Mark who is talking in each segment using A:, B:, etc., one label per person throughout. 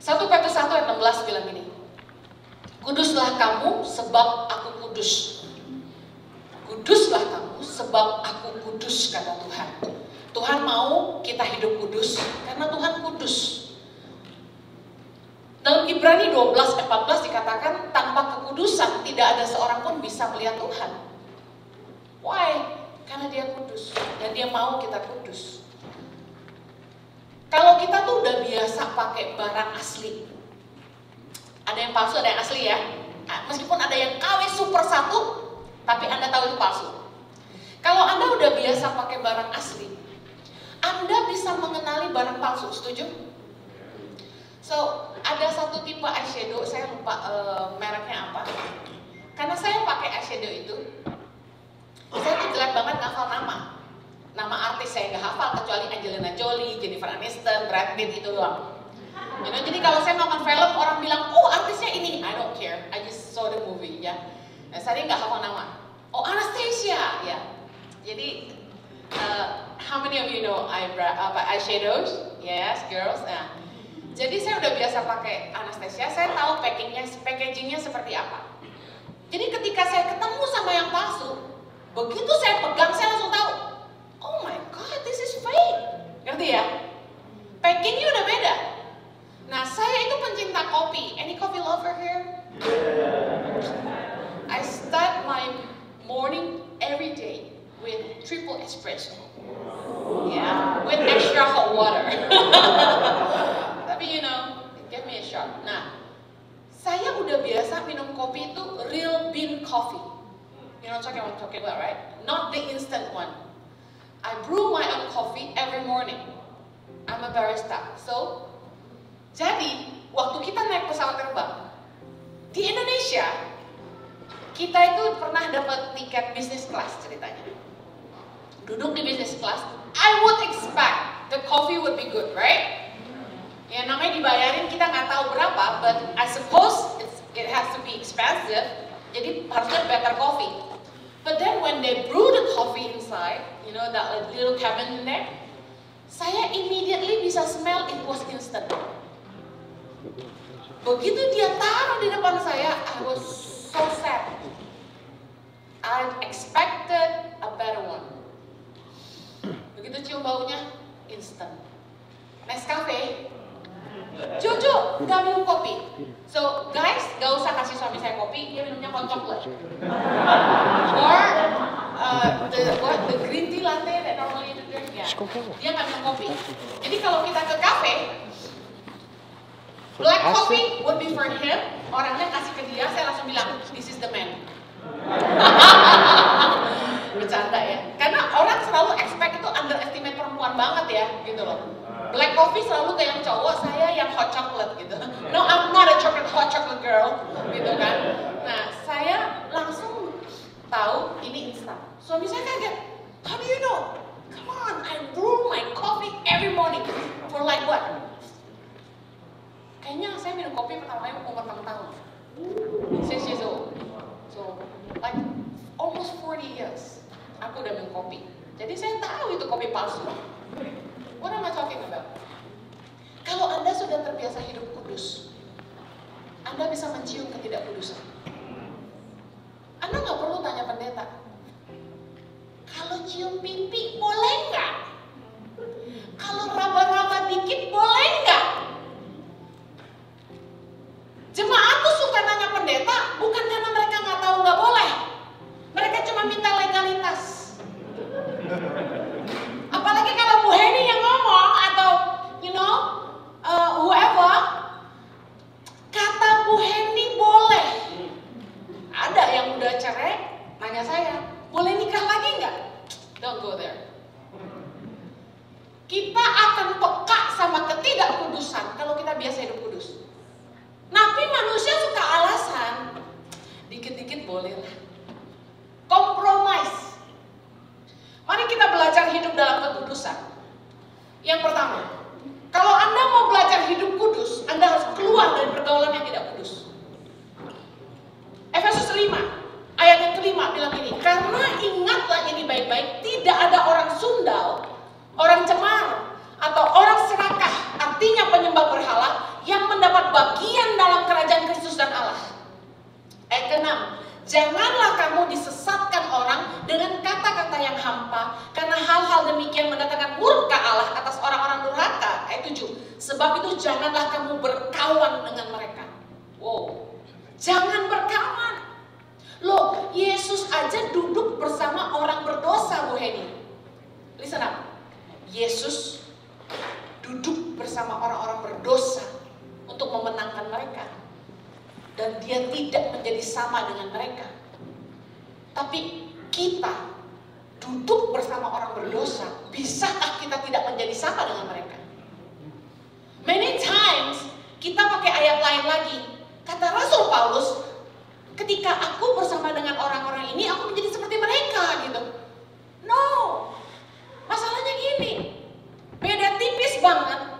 A: 1 Petrus 1 ayat 16 bilang gini, kuduslah kamu sebab aku kudus. Kuduslah kamu sebab aku kudus, kata Tuhan. Tuhan mau kita hidup kudus karena Tuhan kudus. Dalam Ibrani 12:14 dikatakan, tanpa kekudusan tidak ada seorang pun bisa melihat Tuhan. Why? Karena dia kudus dan dia mau kita kudus. Kalau kita tuh udah biasa pakai barang asli, ada yang palsu, ada yang asli ya. Meskipun ada yang KW Super 1, tapi Anda tahu itu palsu. Kalau Anda udah biasa pakai barang asli, Anda bisa mengenali barang palsu, setuju? So, ada satu tipe eyeshadow, saya lupa mereknya apa. Karena saya pakai eyeshadow itu, saya tuh jelek banget ngafal nama. Nama artis saya nggak hafal, kecuali Angelina Jolie, Jennifer Aniston, Brad Pitt, itu doang. You know, jadi kalau saya nonton film, orang bilang, oh artisnya ini, I don't care, I just saw the movie, ya. Nah, saya nggak hafal nama. Oh, Anastasia, ya. Jadi, how many of you know eyeshadows? Yes, girls. Nah, jadi saya udah biasa pakai Anastasia, saya tahu packagingnya seperti apa. Jadi ketika saya ketemu sama yang palsu, begitu saya pegang, saya langsung tahu, oh my god, this is fake. Ngerti ya? Packingnya udah beda. Nah, saya itu pencinta kopi. Any coffee lover here? I start my morning every day with triple espresso. Yeah, with extra hot water. Tapi you know, give me a shot. Nah, saya udah biasa minum kopi itu real bean coffee. You know what I'm talking about, right? Not the instant one. I brew my own coffee every morning. I'm a barista. So, jadi waktu kita naik pesawat terbang di Indonesia, kita itu pernah dapat tiket business class ceritanya. Duduk di business class, I would expect the coffee would be good, right? Ya namanya dibayarin, kita nggak tahu berapa, but I suppose it has to be expensive, jadi harusnya better coffee. But then when they brew the coffee inside, you know that little cabin in there, saya immediately bisa smell it was instant. Begitu dia taruh di depan saya, I was so sad. I expected a better one. Begitu cium baunya, instant. Nescafe. Jojo nggak minum kopi. So guys, nggak usah kasih suami saya kopi, dia minumnya hot chocolate. Or the green tea latte that normally you drink, ya. Dia nggak minum kopi. Jadi kalau kita ke kafe, black coffee would be for him. Orangnya kasih ke dia, saya langsung bilang, this is the man. Bercanda ya. Karena orang selalu expect itu underestimate perempuan banget ya, gitu loh. Black coffee selalu ke yang cowok, saya yang hot chocolate gitu. No, I'm not a hot chocolate girl, gitu kan. Nah, saya langsung tahu ini instan. Suami saya kaget, how do you know? Come on, I brew my coffee every morning for like what? Kayaknya saya minum kopi pertama kali umur 6 tahun. 6 years old. So, like almost 40 years aku udah minum kopi. Jadi saya tahu itu kopi palsu. What am I talking about? Kalau Anda sudah terbiasa hidup kudus, Anda bisa mencium ketidakkudusan. Anda nggak perlu tanya pendeta, kalau cium pipi boleh nggak? Kalau raba-raba dikit boleh nggak? Jemaat tuh suka nanya pendeta, bukan karena mereka nggak tahu nggak boleh. Mereka cuma minta legalitas. Apalagi kalau Bu Heni yang ngomong atau you know whoever, kata Bu Heni boleh. Ada yang udah cerai, nanya saya, boleh nikah lagi nggak? Don't go there. bagian dalam kerajaan Kristus dan Allah. Ayat ke-6, janganlah kamu disesatkan orang dengan kata-kata yang hampa, karena hal-hal demikian mendatangkan murka Allah atas orang-orang durhaka. Ayat 7, sebab itu janganlah kamu berkawan dengan mereka. Wow, jangan berkawan. Loh, Yesus aja duduk bersama orang berdosa, Bu Heni. Listen up, Yesus duduk bersama orang-orang berdosa untuk memenangkan mereka. Dan dia tidak menjadi sama dengan mereka. Tapi kita duduk bersama orang berdosa, bisakah kita tidak menjadi sama dengan mereka? Many times kita pakai ayat lain lagi. Kata Rasul Paulus, ketika aku bersama dengan orang-orang ini, aku menjadi seperti mereka gitu. No, masalahnya gini, beda tipis banget.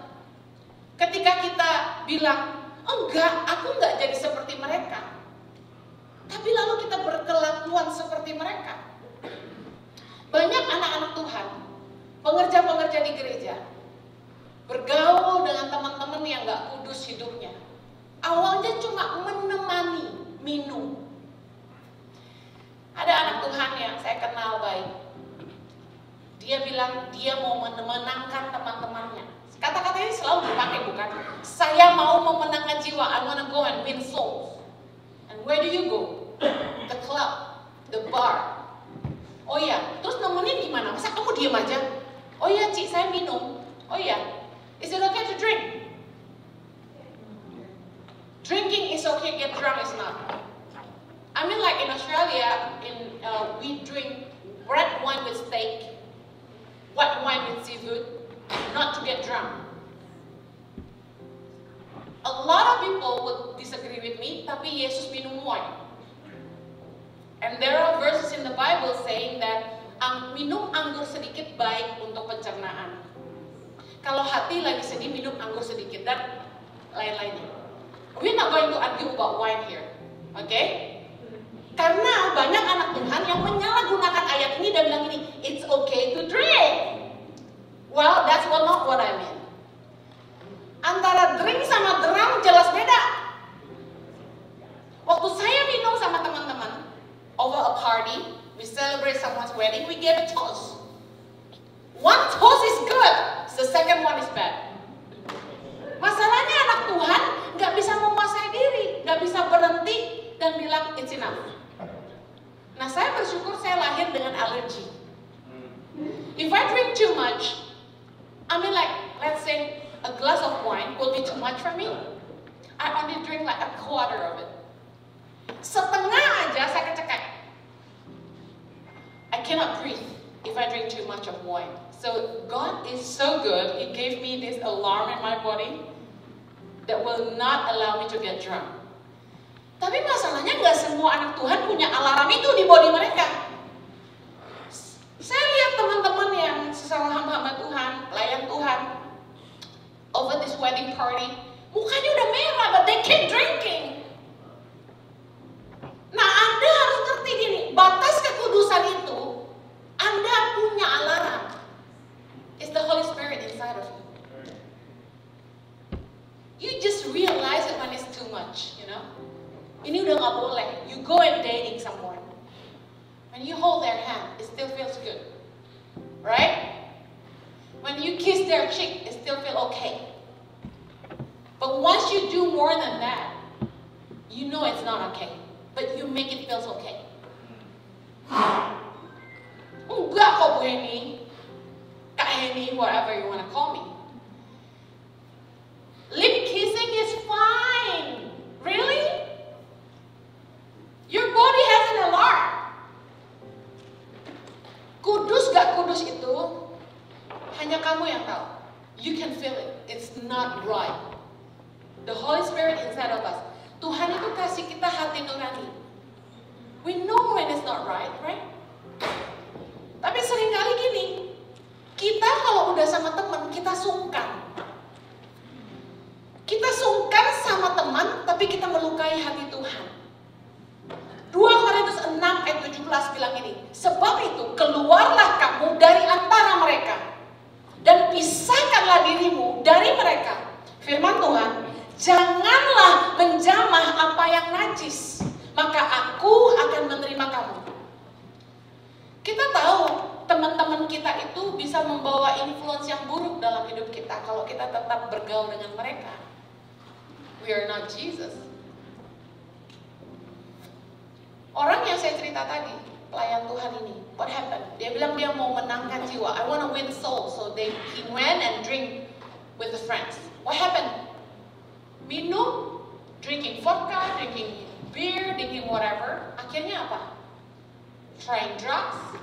A: Ketika kita bilang, enggak, aku enggak jadi seperti mereka. Tapi lalu kita berkelakuan seperti mereka. Banyak anak-anak Tuhan, pengerja-pengerja di gereja, bergaul dengan teman-teman yang enggak kudus hidupnya. Awalnya cuma menemani, minum. Ada anak Tuhan yang saya kenal baik. Dia bilang dia mau memenangkan teman-temannya. Kata-katanya selalu dipakai, bukan? Saya mau memenangkan jiwa. I wanna go and win souls. And where do you go? The club, the bar. Oh iya, terus nemenin gimana? Masa kamu diem aja? Oh iya, Cik, saya minum. Oh iya, is it okay to drink? Drinking is okay, get drunk is not. I mean, like in Australia, we drink red wine with steak, white wine with seafood, not to get drunk. A lot of people would disagree with me, tapi Yesus minum wine. And there are verses in the Bible saying that minum anggur sedikit baik untuk pencernaan. Kalau hati lagi sedih, minum anggur sedikit dan lain-lainnya. We're not going to argue about wine here, okay? Karena banyak anak Tuhan yang menyalahgunakan ayat ini dan bilang ini, it's okay to drink. Well, that's not what I mean. Antara drink sama drunk jelas beda. Waktu saya minum sama teman-teman over a party, we celebrate someone's wedding, we give a toast. One toast is good, the second one is bad. Masalahnya anak Tuhan nggak bisa menguasai diri, nggak bisa berhenti dan bilang it's enough. Nah, saya bersyukur saya lahir dengan alergi. If I drink too much, I mean like, let's say a glass of wine will be too much for me. I only drink like a quarter of it. Setengah aja saya kecekek. I cannot breathe if I drink too much of wine. So God is so good, He gave me this alarm in my body that will not allow me to get drunk. Tapi masalahnya nggak semua anak Tuhan punya alarm itu di body mereka. Saya lihat teman-teman yang sesama hamba Tuhan, pelayan Tuhan, over this wedding party, mukanya udah merah, but they keep drinking. Nah, Anda harus ngerti gini, batas kekudusan itu, Anda punya alarm. It's the Holy Spirit inside of you. You just realize it when it's too much, you know. Ini udah gak boleh. You go and dating someone. When you hold their hand, it still feels good. Right? When you kiss their cheek, it still feels okay. But once you do more than that, you know it's not okay. But you make it feel okay. Enggak kok Bu Heni, Kak Heni, whatever you want to call me. Lip kissing is fine. Really? Your body has an alarm. Kudus gak kudus itu hanya kamu yang tahu. You can feel it. It's not right. The Holy Spirit inside of us. Tuhan itu kasih kita hati nurani. We know when it's not right, right? Tapi seringkali gini, kita kalau udah sama teman, kita sungkan. Kita sungkan sama teman, tapi kita melukai hati Tuhan. 2 Korintus 6 ayat 17 bilang ini, sebab itu keluarlah kamu dari antara mereka dan pisahkanlah dirimu dari mereka. Firman Tuhan, janganlah yang najis, maka aku akan menerima kamu. Kita tahu teman-teman kita itu bisa membawa influence yang buruk dalam hidup kita kalau kita tetap bergaul dengan mereka. We are not Jesus. Orang yang saya cerita tadi, pelayan Tuhan ini, what happened? Dia bilang dia mau menangkan jiwa. I want to win soul. So he went and drink with his friends. What happened? Minum, drinking vodka, drinking beer, drinking whatever. Akhirnya apa? Trying drugs.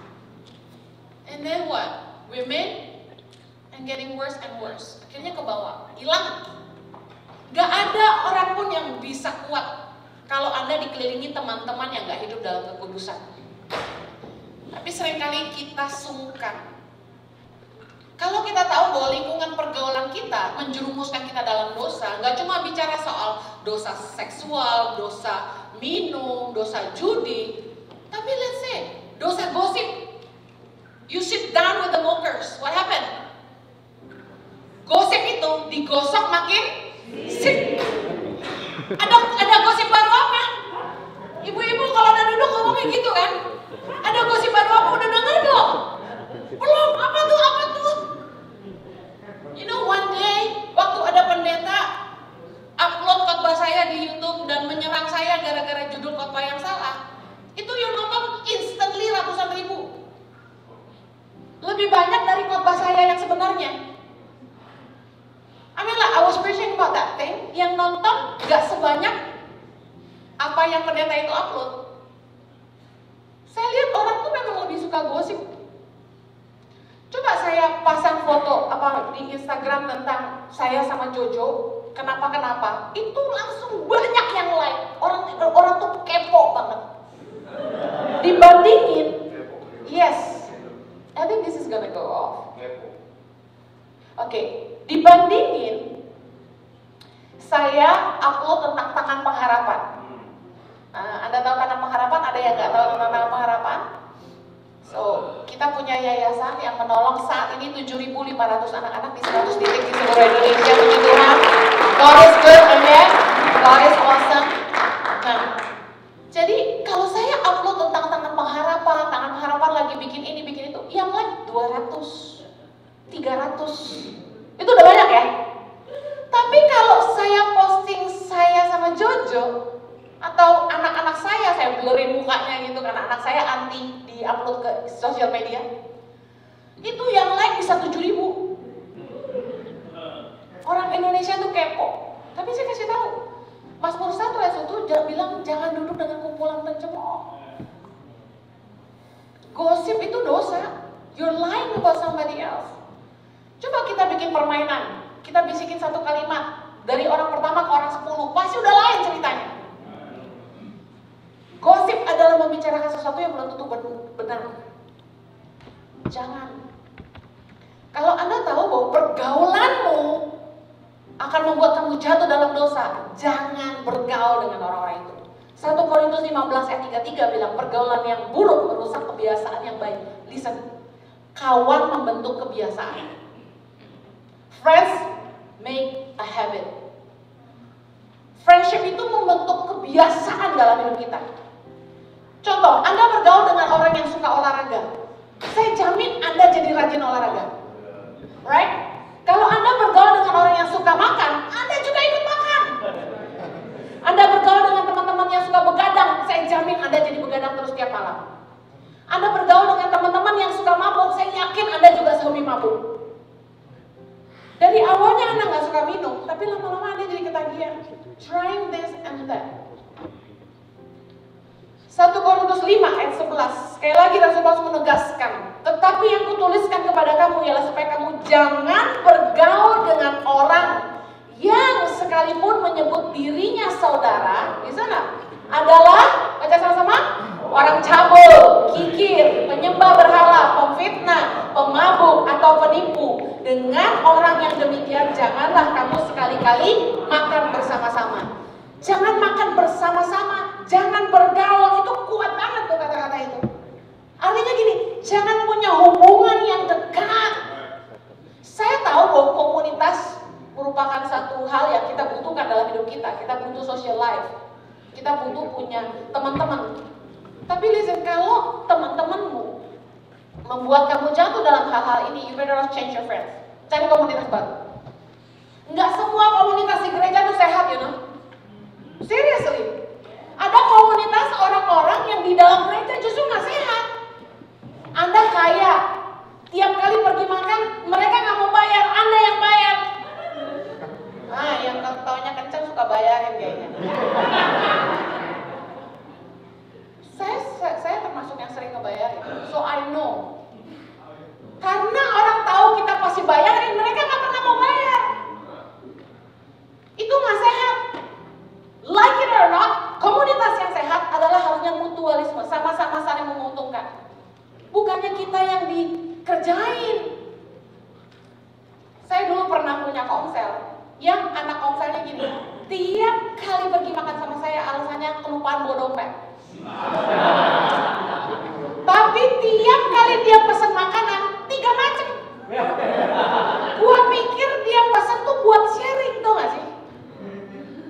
A: And then what? Women and getting worse and worse. Akhirnya ke bawah, hilang. Gak ada orang pun yang bisa kuat kalau Anda dikelilingi teman-teman yang gak hidup dalam kekudusan. Tapi seringkali kita sungkan. Kalau kita tahu bahwa lingkungan pergaulan kita menjerumuskan kita dalam dosa, gak cuma bicara soal dosa seksual, dosa minum, dosa judi, tapi let's say, dosa gosip. You sit down with the mockers, what happened? Gosip itu digosok makin sip. Ada gosip baru apa? Ibu-ibu kalau udah duduk ngomongnya gitu kan? Ada gosip baru apa? Udah denger belum? Belum, apa tuh? You know, one day waktu ada pendeta upload khotbah saya di YouTube dan menyerang saya gara-gara judul khotbah yang salah, itu yang nonton instantly ratusan ribu. Lebih banyak dari khotbah saya yang sebenarnya. I mean like, I was preaching about that thing, yang nonton gak sebanyak apa yang pendeta itu upload. Saya lihat orang tuh memang lebih suka gosip. Coba saya pasang foto di Instagram tentang saya sama Jojo, kenapa, itu langsung banyak yang like. Orang tuh kepo banget. Dibandingin, yes, I think this is gonna go off. Oke. Dibandingin saya upload tentang tangan pengharapan. Anda tahu tangan pengharapan? Ada yang nggak tahu tentang tangan pengharapan? So, kita punya yayasan yang menolong saat ini 7.500 anak-anak di 100 titik di seluruh Indonesia. Puji Tuhan, God is good, amen. God is awesome. Nah, jadi kalau saya upload tentang tangan pengharapan lagi bikin ini, bikin itu, yang like 200, 300. Itu udah banyak ya. Tapi kalau saya posting saya sama Jojo atau anak-anak saya blurrin mukanya gitu karena anak saya anti di-upload ke sosial media, itu yang like bisa 7.000. Orang Indonesia tuh kepo. Tapi saya kasih tahu, Mazmur 1 ayat 1 bilang jangan duduk dengan kumpulan pencemooh. Gosip itu dosa. You're lying about somebody else. Coba kita bikin permainan, kita bisikin satu kalimat dari orang pertama ke orang 10, pasti udah lain ceritanya. Gosip adalah membicarakan sesuatu yang belum tentu benar. Jangan. Kalau Anda tahu bahwa pergaulanmu akan membuat kamu jatuh dalam dosa, jangan bergaul dengan orang-orang itu. 1 Korintus 15 ayat 33 bilang pergaulan yang buruk merusak kebiasaan yang baik. Listen, kawan membentuk kebiasaan. Friends make a habit. Friendship itu membentuk kebiasaan dalam hidup kita. Contoh, Anda bergaul dengan orang yang suka olahraga. Saya jamin Anda jadi rajin olahraga. Right? Kalau Anda bergaul dengan orang yang suka makan, Anda juga ikut makan. Anda bergaul dengan teman-teman yang suka begadang, saya jamin Anda jadi begadang terus tiap malam. Anda bergaul dengan teman-teman yang suka mabuk, saya yakin Anda juga sehobi mabuk. Dari awalnya Anda nggak suka minum, tapi lama-lama Anda jadi ketagihan. Trying this and that. 1 Korintus 5 ayat 11. Sekali lagi Rasul Paulus menegaskan, tetapi yang kutuliskan kepada kamu ialah supaya kamu jangan bergaul dengan orang yang sekalipun menyebut dirinya saudara, di sana adalah, baca sama-sama, orang cabul, kikir, penyembah berhala, pemfitnah, pemabuk atau penipu. Dengan orang yang demikian janganlah kamu sekali-kali makan bersama-sama. Jangan makan bersama-sama, jangan bergaul, itu kuat banget tuh kata-kata itu. Artinya gini, jangan punya hubungan yang dekat. Saya tahu bahwa komunitas merupakan satu hal yang kita butuhkan dalam hidup kita butuh social life. Kita butuh punya teman-teman. Tapi listen, kalau teman-temanmu membuat kamu jatuh dalam hal-hal ini, you better change your friends. Cari komunitas baru. Nggak semua komunitas di gereja itu sehat, you know. Seriously. Ada komunitas orang-orang yang di dalam gereja justru nggak sehat. Anda kaya, tiap kali pergi makan, mereka nggak mau bayar, Anda yang bayar. Ah, yang taunya kencang suka bayarin kayaknya. Saya termasuk yang sering ngebayarin, so I know. Karena orang tahu kita pasti bayarin, mereka nggak pernah mau bayar. Itu nggak sehat. Like it or not, komunitas yang sehat adalah harusnya mutualisme, sama-sama saling menguntungkan. Bukannya kita yang dikerjain. Saya dulu pernah punya komsel, yang anak komselnya gini, tiap kali pergi makan sama saya alasannya kelupaan bawa dompet. Tapi tiap kali dia pesan makanan 3 macam. Gua pikir dia pesan tuh buat sharing, tau gak sih?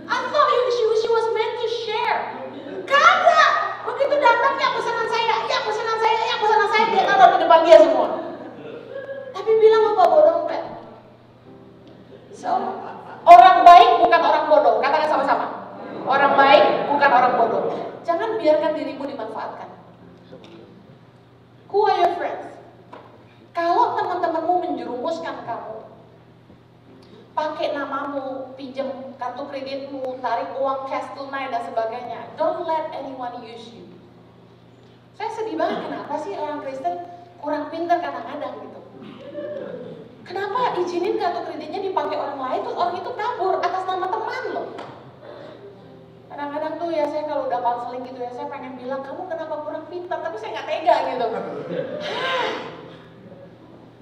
A: I thought she was meant to share. Kagak. Begitu datang ya pesanan saya, ya pesanan saya, ya pesanan saya, dia taruh di depan dia semua. Tapi bilang lupa bawa dompet. So, orang baik bukan orang bodoh. Katakan sama-sama. Orang baik bukan orang bodoh. Jangan biarkan dirimu dimanfaatkan. Who are your friends? Kalau teman-temanmu menjerumuskan kamu, pakai namamu, pinjam kartu kreditmu, tarik uang cash tunai dan sebagainya, don't let anyone use you. Saya sedih banget, kenapa sih orang Kristen kurang pintar kadang-kadang gitu. Kenapa izinin kartu kreditnya dipakai orang lain, terus orang itu kabur atas nama teman loh. Kadang-kadang tuh ya saya kalau udah konseling gitu ya, saya pengen bilang, kamu kenapa kurang pintar, tapi saya nggak tega gitu.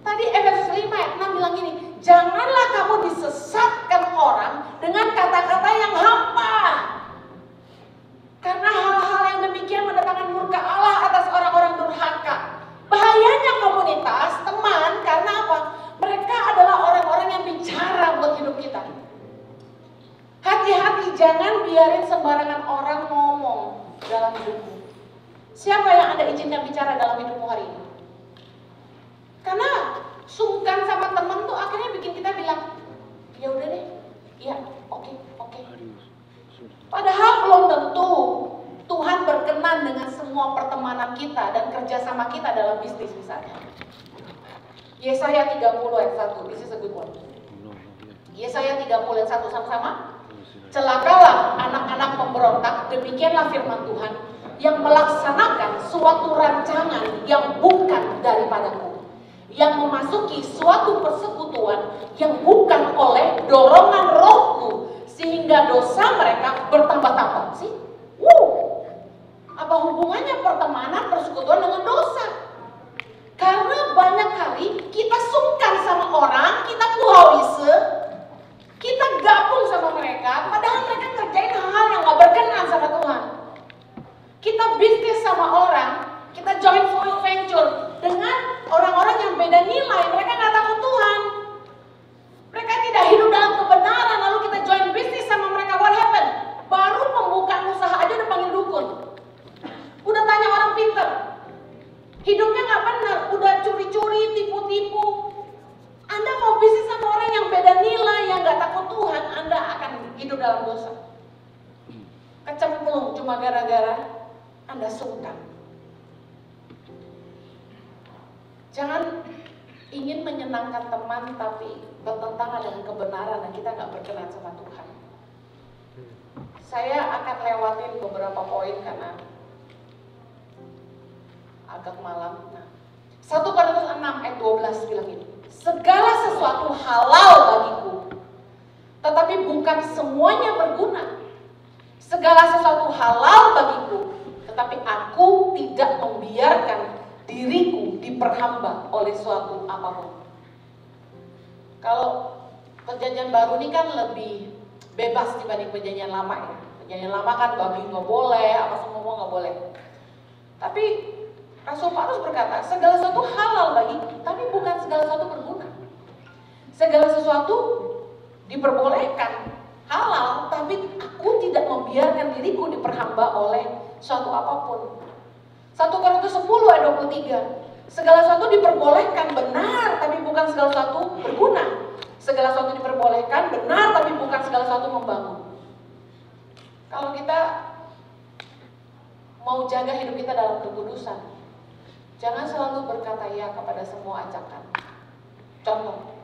A: Tadi Efesus 5 ayat 6 bilang gini, janganlah kamu disesatkan orang dengan kata-kata yang hampa. Karena hal-hal yang demikian mendatangkan murka Allah atas orang-orang durhaka. Bahayanya komunitas, teman, karena apa? Mereka adalah orang-orang yang bicara buat hidup kita. Hati-hati, jangan biarin sembarangan orang ngomong dalam hidupmu. Siapa yang Anda izinkan bicara dalam hidupmu hari ini? Karena sungkan sama teman tuh akhirnya bikin kita bilang, ya udah deh, ya oke. Padahal belum tentu Tuhan berkenan dengan semua pertemanan kita dan kerjasama kita dalam bisnis misalnya. Yesaya 30 ayat 1, this is a good one. Yesaya 30 ayat 1 sama-sama. Celakalah anak-anak pemberontak, demikianlah firman Tuhan, yang melaksanakan suatu rancangan yang bukan daripadaku, yang memasuki suatu persekutuan yang bukan oleh dorongan rohku, sehingga dosa mereka bertambah-tambah. Sih? Apa hubungannya pertemanan, persekutuan dengan dosa? Karena banyak kali kita sungkan sama orang, kita kuhawise, kita gabung sama mereka, padahal mereka kerjain hal-hal yang gak berkenan sama Tuhan. Kita bisnis sama orang, kita join venture dengan orang-orang yang beda nilai, mereka gak takut Tuhan. Mereka tidak hidup dalam kebenaran, lalu kita join bisnis sama mereka, what happened? Baru pembukaan usaha aja udah panggil dukun. Udah tanya orang pinter. Hidupnya gak benar, udah curi-curi, tipu-tipu. Anda mau bisnis sama orang yang beda nilai, yang gak takut Tuhan, Anda akan hidup dalam dosa. Kecemplung cuma gara-gara Anda sungkan. Jangan ingin menyenangkan teman tapi bertentangan dengan kebenaran dan kita gak berkenan sama Tuhan. Saya akan lewatin beberapa poin karena agak malam. Nah, 1 Korintus 6 ayat 12 bilang ini, segala sesuatu halal bagiku, tetapi bukan semuanya berguna. Segala sesuatu halal bagiku, tetapi aku tidak membiarkan diriku diperhamba oleh suatu apapun. Kalau perjanjian baru ini kan lebih bebas dibanding perjanjian lama ya. Perjanjian lama kan babi nggak boleh, apa semua nggak boleh. Tapi Rasul Paulus berkata, segala sesuatu halal bagi, tapi bukan segala sesuatu berguna. Segala sesuatu diperbolehkan, halal, tapi aku tidak membiarkan membiarkan diriku diperhamba oleh suatu apapun. 1 Korintus 10 ayat 23. Segala sesuatu diperbolehkan benar, tapi bukan segala sesuatu berguna. Segala sesuatu diperbolehkan benar, tapi bukan segala sesuatu membangun. Kalau kita mau jaga hidup kita dalam kekudusan, jangan selalu berkata ya kepada semua ajakan. Contoh,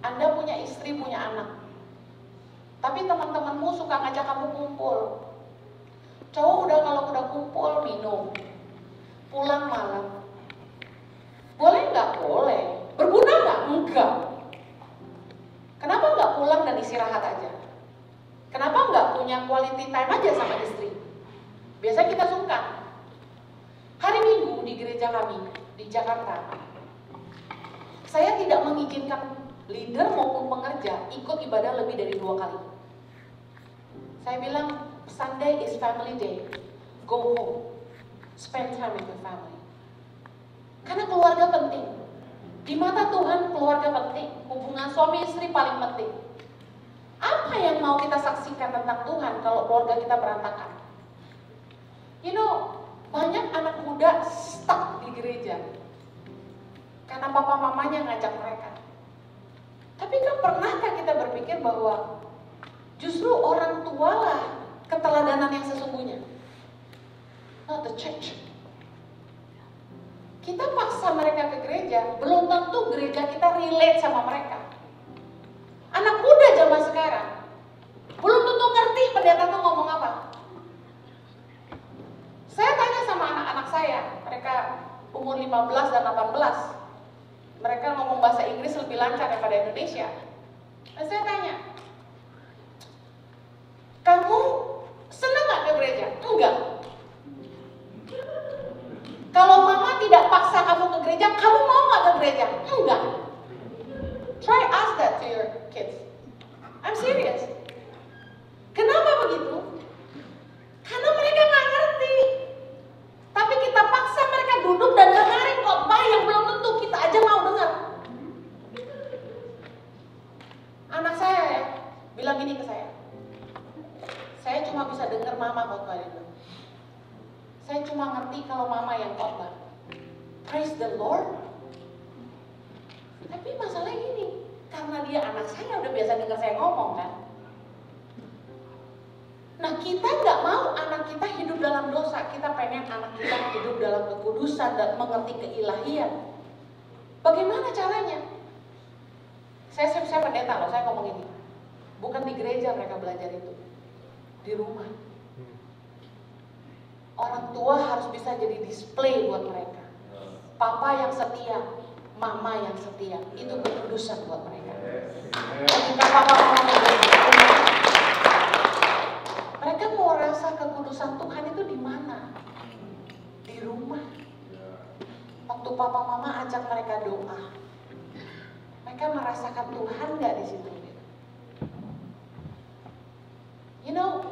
A: Anda punya istri, punya anak, tapi teman-temanmu suka ngajak kamu kumpul. Cowok kalau udah kumpul minum, pulang malam. Boleh nggak? Boleh. Berguna nggak? Enggak. Kenapa nggak pulang dan istirahat aja? Kenapa nggak punya quality time aja sama istri? Biasanya kita sungkan. Hari Minggu di gereja kami di Jakarta, saya tidak mengizinkan leader maupun pengerja ikut ibadah lebih dari 2 kali. Saya bilang, Sunday is family day. Go home. Spend time with your family. Karena keluarga penting. Di mata Tuhan keluarga penting. Hubungan suami istri paling penting. Apa yang mau kita saksikan tentang Tuhan kalau keluarga kita berantakan? You know, banyak anak muda stuck di gereja karena papa mamanya ngajak mereka. Tapi kan pernahkah kita berpikir bahwa justru orang tua lah keteladanan yang sesungguhnya? Not the church. Kita paksa mereka ke gereja, belum tentu gereja kita relate sama mereka. Anak muda zaman sekarang belum tentu ngerti pendeta tuh ngomong apa. Saya tanya sama anak-anak saya, mereka umur 15 dan 18. Mereka ngomong bahasa Inggris lebih lancar daripada Indonesia. Dan saya tanya, kamu senang gak ke gereja? Enggak. Kalau mama tidak paksa kamu ke gereja, kamu mau gak ke gereja? Enggak. Try ask that to your kids. I'm serious. Kenapa begitu? Karena mereka gak ngerti. Tapi kita paksa mereka duduk dan dengerin khotbah yang belum tentu kita aja mau dengar. Anak saya ya, bilang gini ke saya cuma bisa dengar mama khotbah itu. Saya cuma ngerti kalau mama yang khotbah. Praise the Lord. Tapi masalahnya gini, karena dia anak saya udah biasa dengar saya ngomong kan. Nah kita nggak mau anak kita hidup dalam dosa, kita pengen anak kita hidup dalam kekudusan dan mengerti keilahian. Bagaimana caranya? Saya pendeta loh, saya ngomong ini. Bukan di gereja mereka belajar itu, di rumah. Orang tua harus bisa jadi display buat mereka. Papa yang setia, mama yang setia, itu kekudusan buat mereka. Ketika papa mama mereka mau rasa kekudusan Tuhan itu di mana? Di rumah. Waktu papa mama ajak mereka doa, mereka merasakan Tuhan nggak di situ? You know,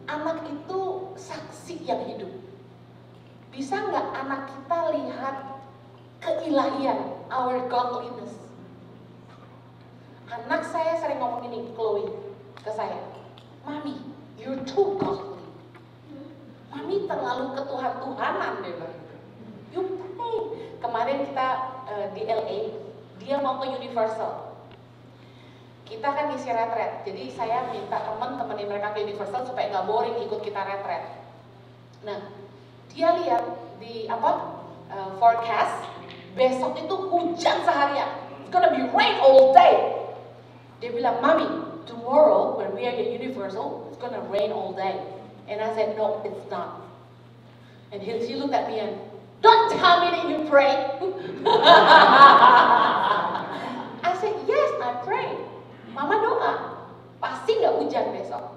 A: anak itu saksi yang hidup. Bisa nggak anak kita lihat keilahian, our godliness? Anak saya sering ngomong ini, Chloe, ke saya, Mami, you're too godly. Mami terlalu ketuhan-tuhanan deh, Bang. You pray. Kemarin kita di LA, dia mau ke Universal. Kita kan ngisi retret, jadi saya minta temenin mereka ke Universal supaya nggak boring ikut kita retret. Nah, dia lihat di forecast, besok itu hujan seharian. It's gonna be rain all day. Dia bilang, Mami, tomorrow when we are at Universal, it's gonna rain all day. And I said, no, it's not. And he looked at me and, don't tell me that you pray. I said, yes, I pray. Mama doa, pasti nggak hujan besok.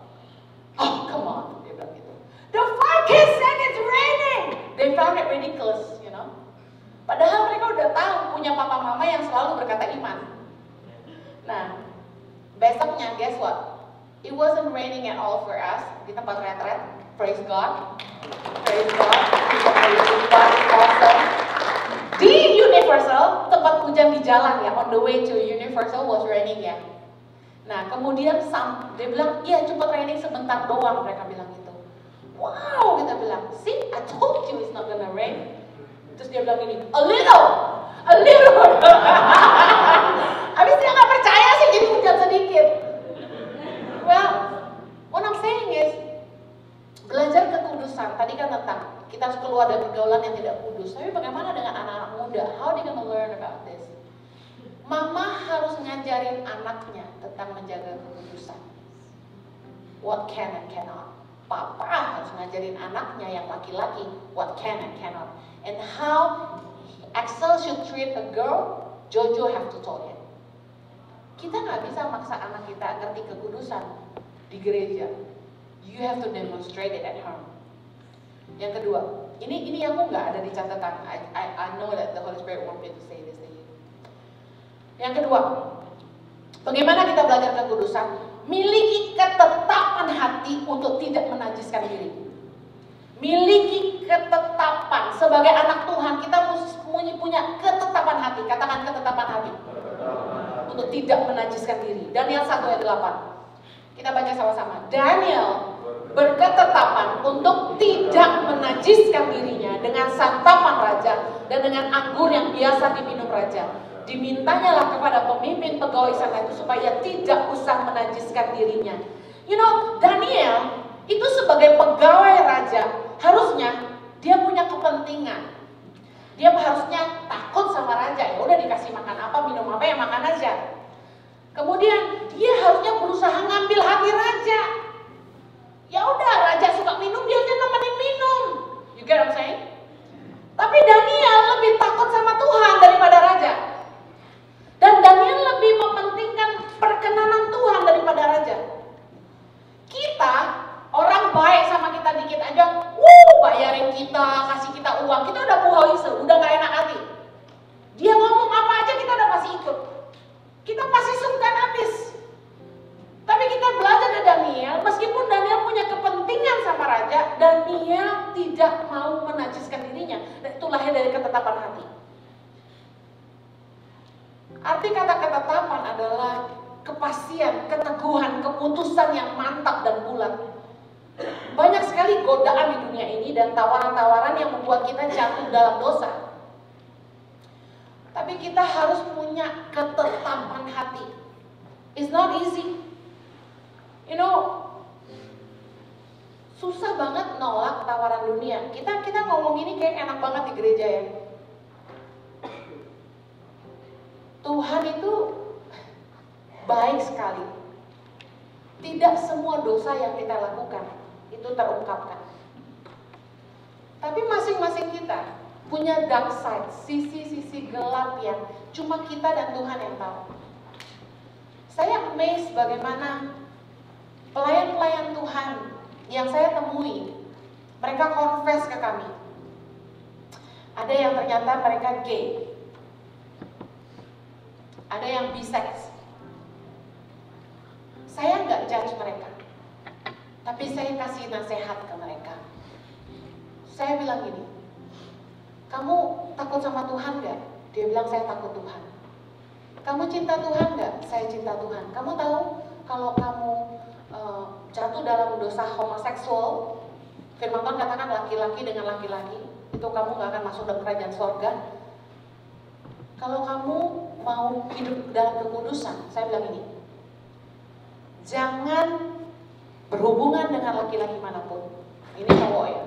A: Oh, come on, dia bilang gitu. The forecast said it's raining. They found it ridiculous, you know. Padahal mereka udah tahu punya papa mama yang selalu berkata iman. Nah, besoknya, guess what? It wasn't raining at all for us di tempat retret. Praise God. Praise God. Awesome. Di Universal, tempat hujan di jalan ya, on the way to Universal was raining ya. Nah kemudian dia bilang, iya cuma training sebentar doang, mereka bilang gitu. Wow, kita bilang, see, I told you it's not gonna rain. Terus dia bilang gini, a little. Habis dia nggak percaya sih, jadi hujan sedikit. Well, what I'm saying is, belajar kekudusan, tadi kan tentang kita harus keluar dari pergaulan yang tidak kudus. Tapi bagaimana dengan anak-anak muda? How they gonna learn about this? Mama harus ngajarin anaknya tentang menjaga kekudusan. What can and cannot. Papa harus ngajarin anaknya yang laki-laki what can and cannot. And how Axel should treat a girl, Jojo have to tell him. Kita nggak bisa maksa anak kita ngerti kekudusan di gereja. You have to demonstrate it at home. Yang kedua, ini aku nggak ada di catatan. I know that the Holy Spirit wants me to say this to you. Yang kedua, bagaimana kita belajar kekudusan? Miliki ketetapan hati untuk tidak menajiskan diri. Miliki ketetapan. Sebagai anak Tuhan, kita mesti punya ketetapan hati. Katakan ketetapan hati. Untuk tidak menajiskan diri. Daniel 1 ayat 8. Kita baca sama-sama. Daniel berketetapan untuk tidak menajiskan dirinya dengan santapan raja dan dengan anggur yang biasa diminum raja. Dimintanyalah kepada pemimpin pegawai sana itu supaya tidak usah menajiskan dirinya. You know, Daniel itu sebagai pegawai raja, harusnya dia punya kepentingan. Dia harusnya takut sama raja. Ya udah dikasih makan apa, minum apa, ya makan aja. Kemudian dia harusnya berusaha ngambil hati raja. Ya udah, raja suka minum, dia harusnya nemenin minum. You get what I'm saying? Tapi Daniel lebih takut sama Tuhan daripada raja. Dan Daniel lebih mementingkan perkenanan Tuhan daripada raja. Kita, orang baik sama kita dikit aja, bayarin kita, kasih kita uang, kita udah puhoise, udah gak enak hati. Dia ngomong apa aja kita udah pasti ikut. Kita pasti sungkan habis. Tapi kita belajar dari Daniel, meskipun Daniel punya kepentingan sama raja, Daniel tidak mau menajiskan dirinya. Dan itu lahir dari ketetapan hati. Arti kata ketetapan adalah kepastian, keteguhan, keputusan yang mantap dan bulat. Banyak sekali godaan di dunia ini dan tawaran-tawaran yang membuat kita jatuh dalam dosa. Tapi kita harus punya ketetapan hati. It's not easy. You know, susah banget nolak tawaran dunia. Kita ngomong ini kayak enak banget di gereja ya. Tuhan itu baik sekali. Tidak semua dosa yang kita lakukan itu terungkapkan. Tapi masing-masing kita punya dark side, sisi-sisi gelap yang cuma kita dan Tuhan yang tahu. Saya amazed bagaimana pelayan-pelayan Tuhan yang saya temui, mereka confess ke kami. Ada yang ternyata mereka gay. Ada yang bisex. Saya nggak judge mereka, tapi saya kasih nasihat ke mereka. Saya bilang gini, kamu takut sama Tuhan nggak? Dia bilang saya takut Tuhan. Kamu cinta Tuhan nggak? Saya cinta Tuhan. Kamu tahu kalau kamu jatuh dalam dosa homoseksual, firman Tuhan katakan laki-laki dengan laki-laki, itu kamu nggak akan masuk dalam kerajaan surga. Kalau kamu mau hidup dalam kekudusan, saya bilang ini, jangan berhubungan dengan laki-laki manapun. Ini cowok ya.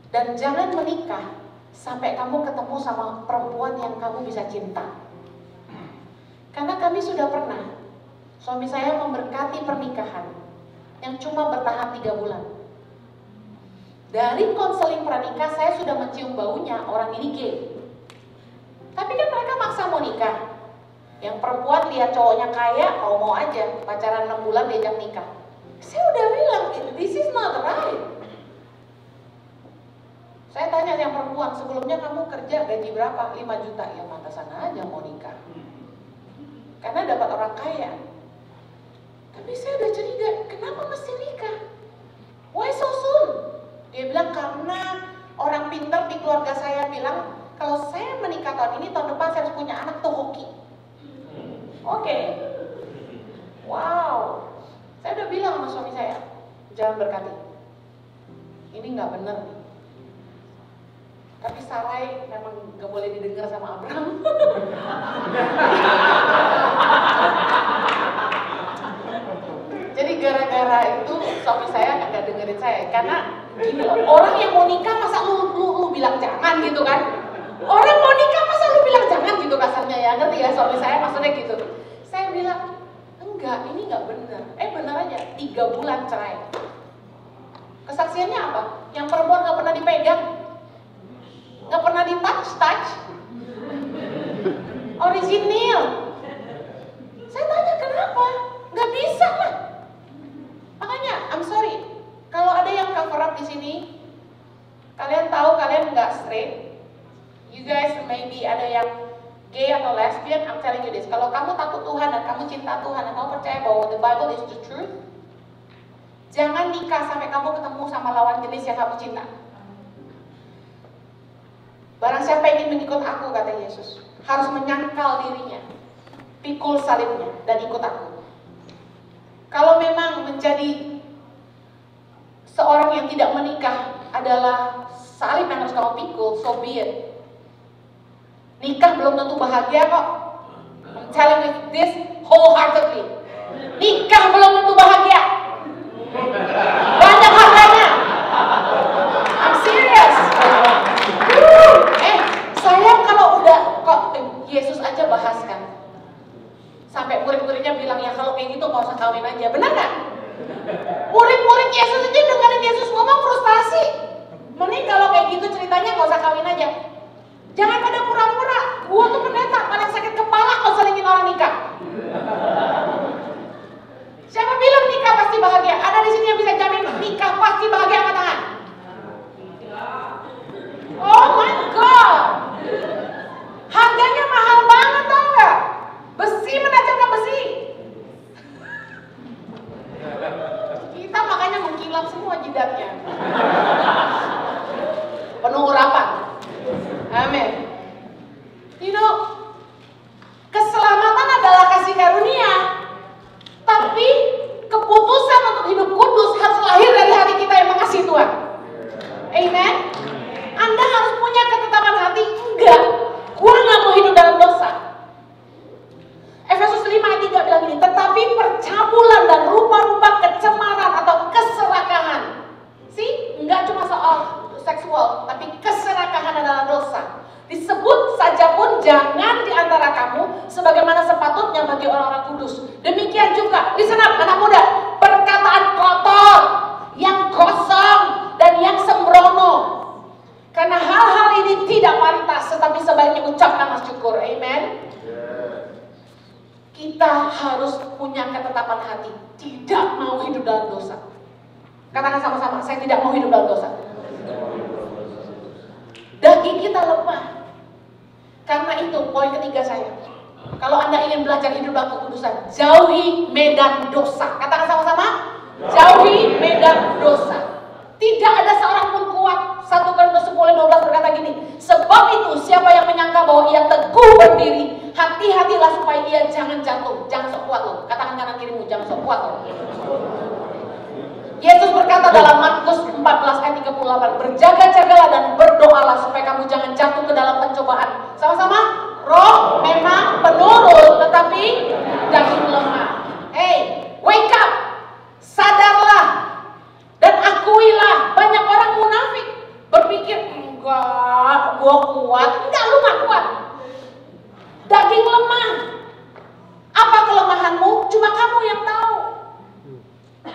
A: Dan jangan menikah sampai kamu ketemu sama perempuan yang kamu bisa cinta. Karena kami sudah pernah, suami saya memberkati pernikahan yang cuma bertahan 3 bulan. Dari konseling pranikah saya sudah mencium baunya orang ini gay. Tapi kan mereka maksa mau nikah. Yang perempuan lihat cowoknya kaya, mau aja, pacaran 6 bulan diajak nikah. Saya udah bilang, this is not right. Saya tanya yang perempuan, sebelumnya kamu kerja gaji berapa? 5 juta. Ya mantasan aja mau nikah. Karena dapat orang kaya. Tapi saya udah curiga, kenapa mesti nikah? Why so soon? Dia bilang karena orang pintar di keluarga saya bilang, kalau saya menikah tahun ini, tahun depan saya harus punya anak tuh hoki. Oke. suami saya, jangan berkati. Ini nggak bener. Tapi Sarai memang nggak boleh didengar sama Abraham. Jadi gara-gara itu suami saya nggak dengerin saya, karena gini loh, orang yang mau nikah masa lu bilang jangan gitu kan? Orang mau nikah masa lu bilang jangan gitu kasarnya ya, ngerti ya suami saya maksudnya gitu. Saya bilang enggak, ini nggak benar. Benar aja, 3 bulan cerai. Kesaksiannya apa? Yang perempuan nggak pernah dipegang, nggak pernah di touch, orisinil. Saya tanya kenapa? Nggak bisa lah. Makanya, I'm sorry, kalau ada yang cover up di sini, kalian tahu kalian nggak straight. You guys maybe ada yang gay atau lesbian. I'm telling you this. Kalau kamu takut Tuhan dan kamu cinta Tuhan dan kamu percaya bahwa the Bible is the truth, jangan nikah sampai kamu ketemu sama lawan jenis yang kamu cinta. Barang siapa ingin mengikut aku, kata Yesus, harus menyangkal dirinya, pikul salibnya, dan ikut aku. Kalau memang menjadi seorang yang tidak menikah adalah salib yang harus kamu pikul, so be it. Nikah belum tentu bahagia kok. I'm telling you this wholeheartedly. Nikah belum tentu bahagia. Banyak harganya. I'm serious. Saya kalau udah kok Yesus aja bahas kan. Sampai murid-muridnya bilang ya kalau kayak gitu nggak usah kawin aja. Benar nggak? Murid-murid Yesus aja dengerin Yesus ngomong frustasi. Mending kalau kayak gitu ceritanya nggak usah kawin aja. Jangan pada pura-pura. Gua tuh pendeta paling sakit kepala kalau selingin orang nikah. Siapa bilang nikah pasti bahagia? Ada di sini yang bisa jamin nikah pasti bahagia, angkat tangan. Oh my God. Harganya mahal banget tau gak? Besi menajamkan besi. Kita makanya mengkilap semua jidatnya. Penuh urapan. Amin. You know, keselamatan adalah kasih karunia. Tapi keputusan untuk hidup kudus harus lahir dari hati kita yang mengasihi Tuhan. Amen. Anda harus punya ketetapan hati. Enggak, gua gak mau hidup dalam dosa. Efesus 5 ayat 3 bilang ini, tetapi percabulan dan rupa-rupa kecemaran atau keserakahan. Enggak cuma soal seksual, tapi keserakahan adalah dosa. Disebut saja pun jangan di antara kamu sebagaimana sepatutnya bagi orang-orang kudus. Demikian juga, listen up anak muda, perkataan kotor, yang kosong dan yang sembrono. Karena hal-hal ini tidak pantas, tetapi sebaliknya ucapkanlah syukur. Amen. Kita harus punya ketetapan hati, tidak mau hidup dalam dosa. Katakan sama-sama, saya tidak mau hidup dalam dosa. Daging kita lemah. Karena itu poin ketiga saya. Kalau Anda ingin belajar hidup dalam kekudusan, jauhi medan dosa. Katakan sama-sama, jauhi medan dosa. Tidak ada seorang pun kuat. 1 Korintus 10:12 berkata gini, sebab itu siapa yang menyangka bahwa ia teguh berdiri, hati-hatilah supaya ia jangan jatuh. Jangan sok kuat loh. Katakan kanan kirimu, jangan sok kuat loh. Yesus berkata dalam Markus 14 ayat 38, berjaga-jagalah dan berdoalah supaya kamu jangan jatuh ke dalam pencobaan. Sama-sama, roh memang penurun tetapi daging lemah. Hey, wake up, sadarlah dan akuilah. Banyak orang munafik berpikir, enggak, gua kuat. Enggak, lu gak kuat. Daging lemah. Apa kelemahanmu? Cuma kamu yang tahu.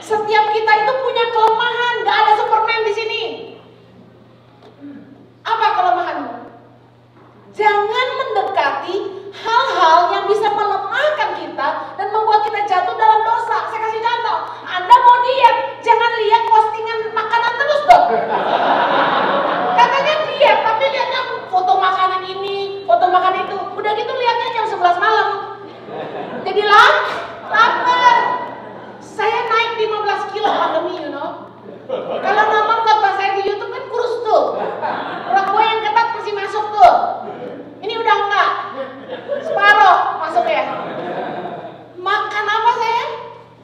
A: Setiap kita itu punya kelemahan, gak ada Superman di sini. Apa kelemahanmu? Jangan mendekati hal-hal yang bisa melemahkan kita dan membuat kita jatuh dalam dosa. Saya kasih contoh, Anda mau diet, jangan lihat postingan makanan terus dong. Katanya diet, tapi lihatnya foto makanan ini, foto makanan itu. Udah gitu lihatnya jam 11 malam. Jadi lapar. Saya naik 15 kilo pandemi, you know. Kalau nonton khotbah saya di YouTube kan kurus tuh. Rok gue yang ketat masih masuk tuh. Ini udah enggak. Separuh masuk ya. Makan apa saya?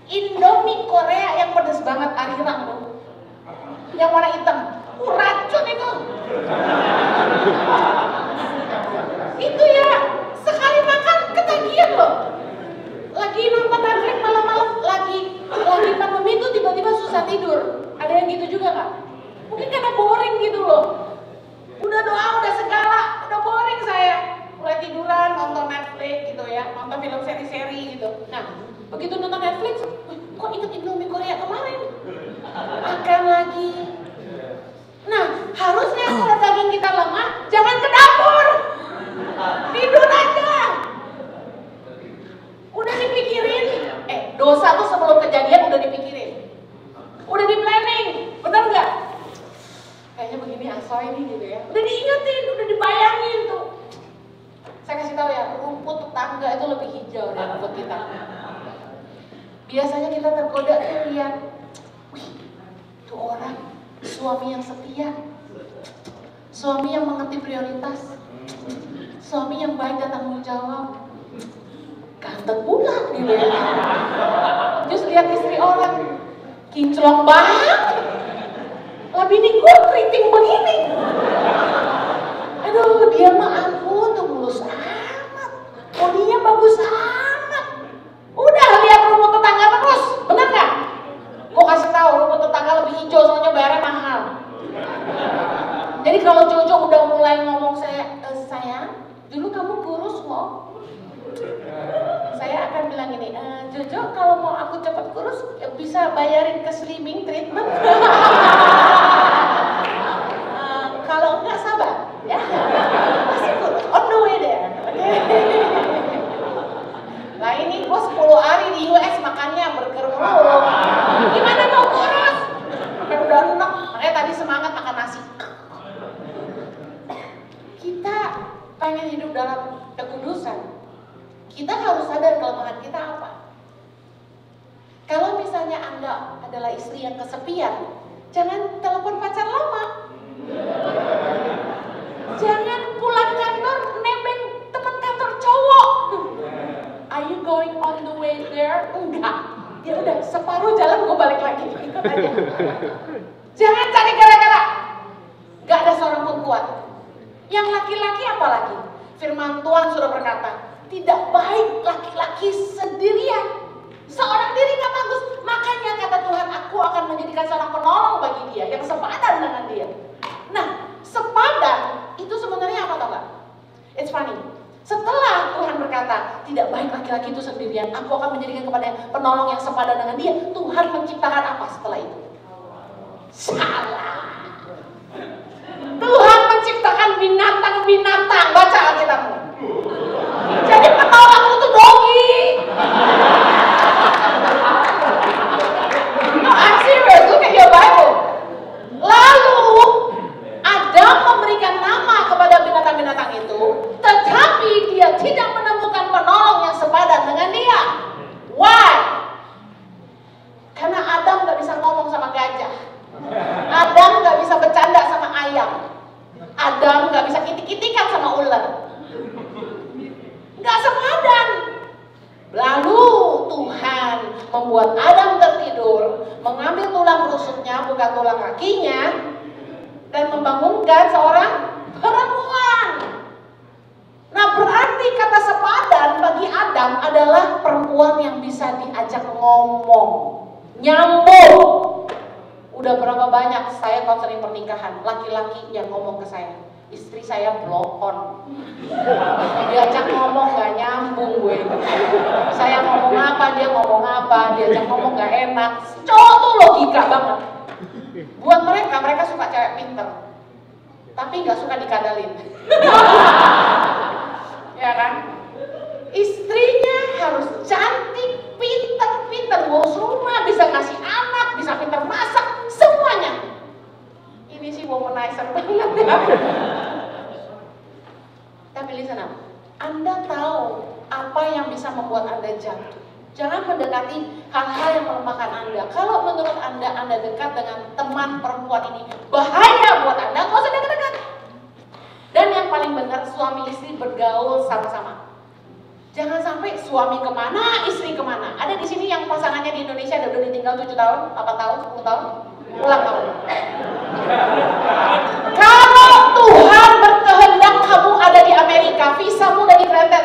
A: Indomie Korea yang pedes yang warna hitam. Racun itu. Itu ya, sekali makan ketagihan loh. Lagi nonton Netflix malam-malam, lagi pandemi itu tiba-tiba susah tidur. Ada yang gitu juga nggak? Mungkin karena boring gitu loh. Udah doa, udah segala, udah boring saya. Mulai tiduran, nonton Netflix gitu ya, nonton film seri-seri gitu. Nah, begitu nonton Netflix, kok inget Indomie Korea kemarin? Makan lagi. Nah, harusnya kalau daging kita lemah, jangan ke dapur. Tidur aja. Udah dipikirin. Dosa tuh sebelum kejadian udah dipikirin. Udah di planning, bener nggak? Kayaknya begini asoy nih gitu ya. Udah diingetin, udah dibayangin tuh. Saya kasih tahu ya, rumput tetangga itu lebih hijau dari rumput kita. Biasanya kita tergoda tuh lihat, wih, tuh orang suami yang setia, suami yang mengerti prioritas, suami yang baik dan tanggung jawab, ganteng pula gitu ya. Terus lihat istri orang, kinclong banget. Lah bini gue keriting begini. Aduh, dia mah ampun tuh mulus amat. Bodinya bagus amat. Udah lihat rumput tetangga terus, bener nggak? Gue kasih tahu rumput tetangga lebih hijau soalnya bayarnya mahal. Jadi kalau Jojo udah mulai ngomong sayang, dulu kamu kurus loh. Saya akan bilang gini, Jojo kalau mau aku cepat kurus bisa bayarin ke slimming treatment. Kalau enggak sabar, ya masih kurus, on the way there. Nah ini gue 10 hari di US makannya burger mulu. Gimana mau kurus? Kayak udah enak, makanya tadi semangat makan nasi. Kita pengen hidup dalam kekudusan. Kita harus sadar kelemahan kita apa. Kalau misalnya Anda adalah istri yang kesepian, jangan telepon pacar lama. Jangan pulang kantor nebeng teman kantor cowok. Are you going on the way there? Enggak. Ya udah, separuh jalan gue balik lagi. Ikut aja. Jangan cari gara-gara. Gak ada seorang pun kuat. Yang laki-laki apalagi? Firman Tuhan sudah berkata, tidak baik laki-laki sendirian. Seorang diri gak bagus. Makanya kata Tuhan, aku akan menjadikan seorang penolong bagi dia yang sepadan dengan dia. Nah, sepadan itu sebenarnya apa tau gak? It's funny. Setelah Tuhan berkata, tidak baik laki-laki itu sendirian, aku akan menjadikan kepada penolong yang sepadan dengan dia. Tuhan menciptakan apa setelah itu? Salah. Tuhan menciptakan binatang-binatang. Baca Alkitabmu. Jadi penolong itu dogi. No, I'm serious. Look at your Bible. Lalu Adam memberikan nama kepada binatang-binatang itu, tetapi dia tidak menemukan penolong yang sepadan dengan dia. Why? Karena Adam gak bisa ngomong sama gajah. Adam gak bisa bercanda sama ayam. Adam gak bisa kitik-kitikan sama ular. Gak sepadan. Lalu Tuhan membuat Adam tertidur, mengambil tulang rusuknya, bukan tulang kakinya, dan membangunkan seorang perempuan. Nah, berarti kata sepadan bagi Adam adalah perempuan yang bisa diajak ngomong, nyambung. Udah berapa banyak saya konseling pernikahan, laki-laki yang ngomong ke saya, istri saya blow on. Diajak ngomong gak nyambung gue. Saya ngomong apa, dia ngomong apa, diajak ngomong gak enak. Cowok tuh logika banget. Buat mereka suka cewek pinter, tapi gak suka dikadalin. Ya kan? Istrinya harus cantik, pinter, ngurus rumah, bisa ngasih anak, bisa pinter masak, semuanya. Ini sih womanizer banget ya. Tapi listen up, Anda tahu apa yang bisa membuat Anda jatuh. Jangan mendekati hal-hal yang melemahkan Anda. Kalau menurut Anda dekat dengan teman perempuan ini bahaya buat Anda, nggak usah dekat-dekat. Dan yang paling benar, suami istri bergaul sama-sama. Jangan sampai suami kemana, istri kemana. Ada di sini yang pasangannya di Indonesia udah ditinggal 7 tahun, 8 tahun, 10 tahun. Ulang kamu. Kalau Tuhan berkehendak kamu ada di Amerika, visamu udah di-granted.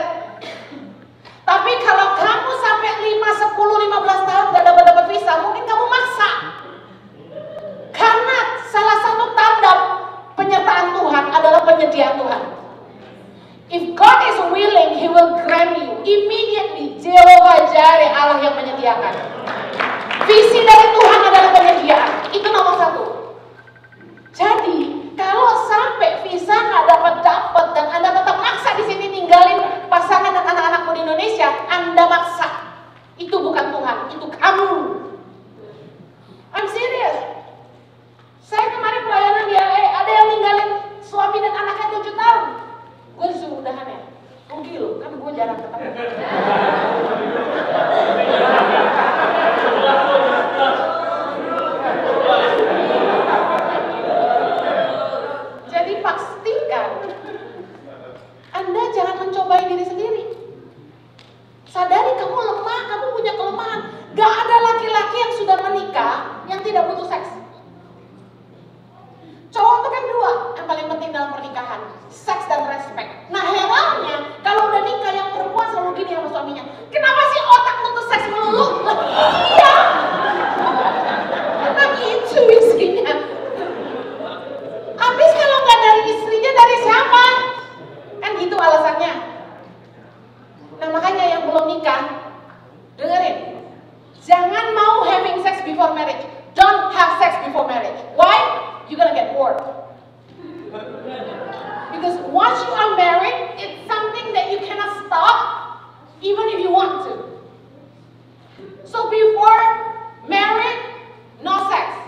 A: Tapi kalau kamu sampai 5, 10, 15 tahun gak dapat visa, mungkin kamu maksa. Karena salah satu tanda penyertaan Tuhan adalah penyediaan Tuhan. If God is willing, He will grant you immediately. Jehovah Jireh, Allah yang menyediakan. Visi dari Tuhan adalah penyediaan. Itu nomor satu. Jadi kalau sampai visa nggak dapat dan Anda tetap maksa di sini ninggalin pasangan dan anak-anakmu di Indonesia, Anda maksa. Itu bukan Tuhan, itu kamu. I'm serious. Saya kemarin pelayanan di LA, ada yang ninggalin suami dan anaknya 7 tahun. Gue disuruh udahan ya. Rugi loh, kan gue jarang ketemu. Jadi pastikan Anda jangan mencobai diri sendiri. Sadari kamu lemah, kamu punya kelemahan. Gak ada laki-laki yang sudah menikah yang tidak butuh seks. Cowok itu kan 2 yang paling penting dalam pernikahan, seks dan respect. Nah herannya kalau udah nikah yang perempuan selalu gini sama suaminya, kenapa sih otak lu tuh seks melulu? Iya, karena itu istrinya. Habis kalau nggak dari istrinya dari siapa? Kan gitu alasannya. Nah makanya yang belum nikah, dengerin, jangan mau having sex before marriage. Don't have sex before marriage. Why? You're gonna get bored. Because once you are married, it's something that you cannot stop, even if you want to. So before married, no sex.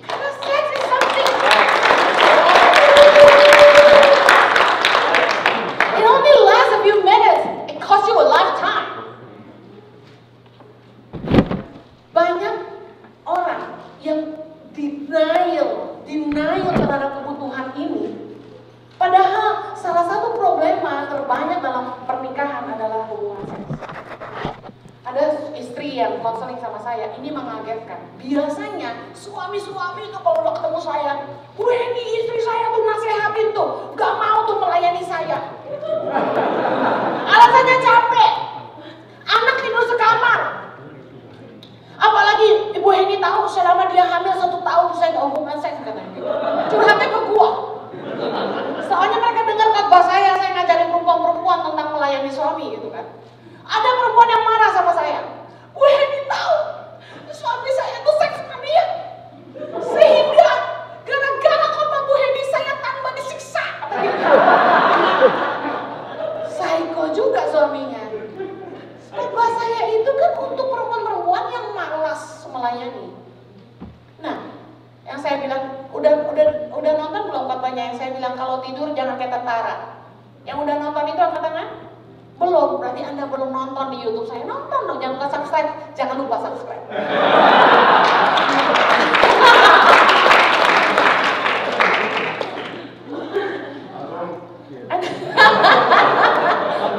A: Karena sex is something. It only lasts a few minutes. It costs you a lifetime. Banyak orang yang denial terhadap kebutuhan ini. Padahal salah satu problema terbanyak dalam pernikahan adalah hubungan seks. Ada istri yang konseling sama saya, ini mengagetkan. Biasanya suami-suami itu kalau udah ketemu saya, gue ini istri saya tuh nasehatin tuh, gak mau tuh melayani saya. Alasannya capek, anak tidur sekamar. Apalagi Ibu Heni tahu selama dia hamil 1 tahun saya gak hubungan seks katanya. Curhatnya ke gua. Soalnya mereka dengar khotbah saya ngajarin perempuan-perempuan tentang melayani suami gitu kan. Ada perempuan yang marah sama saya. Bu Heni tahu suami saya tuh seks mania. Sehingga gara-gara khotbah Bu Heni saya tambah disiksa. Psycho juga suaminya. Khotbah saya itu kan untuk perempuan-perempuan yang malas melayani. Nah, yang saya bilang udah nonton belum khotbahnya yang saya bilang kalau tidur jangan kayak tentara. Yang udah nonton itu angkat tangan? Belum, berarti Anda belum nonton di YouTube saya. Nonton dong, jangan lupa subscribe. Jangan lupa subscribe.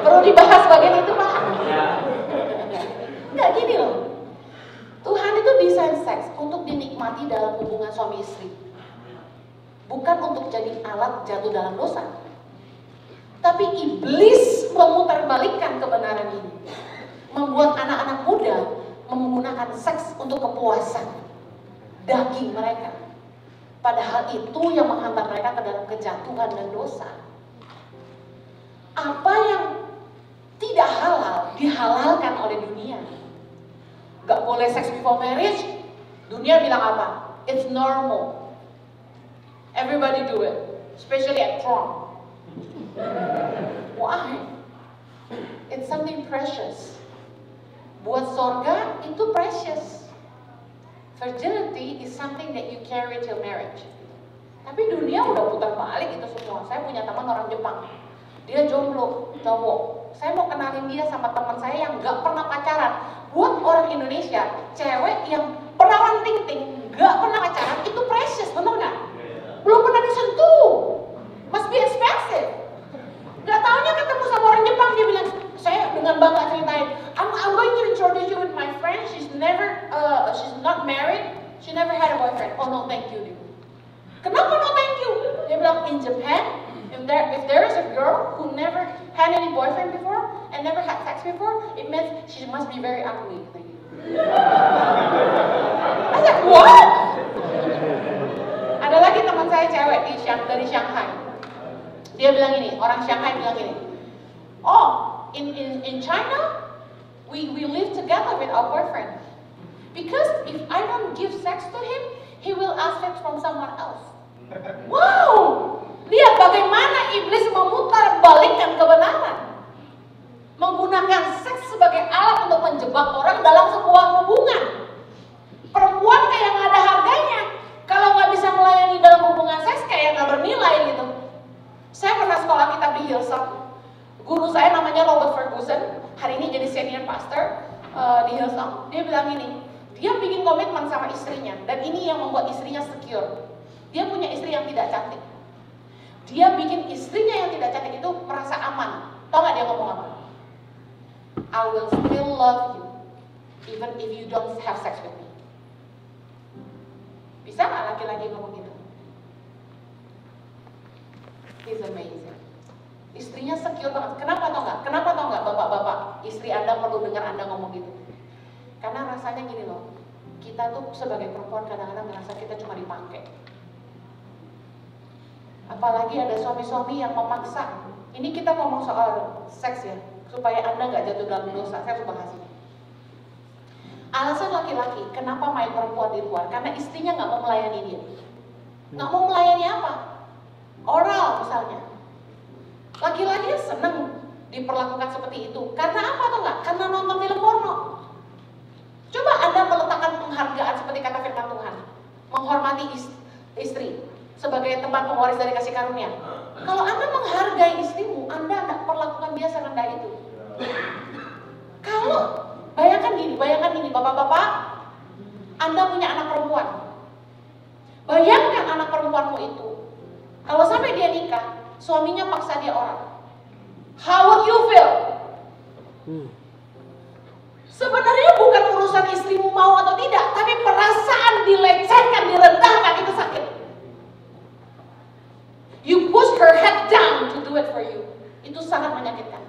A: Perlu dibahas bagian itu, Pak. Enggak gini loh. Tuhan itu desain seks untuk dinikmati dalam hubungan suami istri. Bukan untuk jadi alat jatuh dalam dosa. Tapi iblis memutarbalikkan kebenaran ini. Membuat anak-anak muda menggunakan seks untuk kepuasan daging mereka. Padahal itu yang menghantar mereka ke dalam kejatuhan dan dosa. Apa yang tidak halal dihalalkan oleh dunia. Gak boleh seks before marriage. Dunia bilang apa? It's normal. Everybody do it, especially at prom. Why? It's something precious. Buat sorga itu precious. Virginity is something that you carry till marriage. Tapi dunia udah putar balik itu semua. Saya punya teman orang Jepang. Dia jomblo, cowok. Saya mau kenalin dia sama teman saya yang gak pernah pacaran. Buat orang Indonesia, cewek yang perawan ting-ting, gak pernah pacaran, itu precious, bener gak? Belum pernah disentuh. Must be expensive. Gak taunya ketemu sama orang Jepang, dia bilang, saya dengan bangga ceritain, I'm going to introduce you with my friend, she's not married, she never had a boyfriend. Oh no, thank you. Kenapa no thank you? Dia bilang, in Japan, if there is a girl who never had any boyfriend before and never had sex before, it means she must be very ugly. Thank you. I said, what? Ada lagi teman saya cewek dari Shanghai. Dia bilang ini, orang Shanghai bilang ini, oh, in China, we live together with our boyfriend. Because if I don't give sex to him, he will ask sex from someone else. Wow! Lihat bagaimana iblis memutar balikkan kebenaran. Menggunakan seks sebagai alat untuk menjebak orang dalam sebuah hubungan. Perempuan kayak nggak ada harganya. Kalau nggak bisa melayani dalam hubungan seks kayak nggak bernilai gitu. Saya pernah sekolah kitab di Hillsong. Guru saya namanya Robert Ferguson. Hari ini jadi senior pastor di Hillsong. Dia bilang ini, dia bikin komitmen sama istrinya. Dan ini yang membuat istrinya secure. Dia punya istri yang tidak cantik. Dia bikin istrinya yang tidak cantik itu merasa aman. Tahu nggak dia ngomong apa? I will still love you, even if you don't have sex with me. Bisa nggak laki-laki ngomong gitu? He's amazing. Istrinya secure banget. Kenapa tau nggak? Kenapa tau nggak bapak-bapak? Istri Anda perlu dengar Anda ngomong gitu. Karena rasanya gini loh. Kita tuh sebagai perempuan kadang-kadang merasa kita cuma dipakai. Apalagi ada suami-suami yang memaksa. Ini kita ngomong soal seks ya, supaya Anda nggak jatuh dalam dosa. Saya coba kasih. Alasan laki-laki kenapa main perempuan di luar? Karena istrinya nggak mau melayani dia. Nggak mau melayani apa? Oral misalnya. Laki-laki seneng diperlakukan seperti itu. Karena apa tuh nggak? Karena nonton film porno. Coba Anda meletakkan penghargaan seperti kata firman Tuhan, menghormati istri sebagai tempat pewaris dari kasih karunia. Kalau Anda menghargai istrimu, Anda tidak perlakukan dia serendah itu. Kalau bayangkan gini, bapak-bapak, Anda punya anak perempuan. Bayangkan anak perempuanmu itu, kalau sampai dia nikah, suaminya paksa dia orang. How would you feel? Sebenarnya bukan urusan istrimu mau atau tidak, tapi perasaan dilecehkan, direndahkan itu sakit. You push her head down to do it for you. Itu sangat menyakitkan.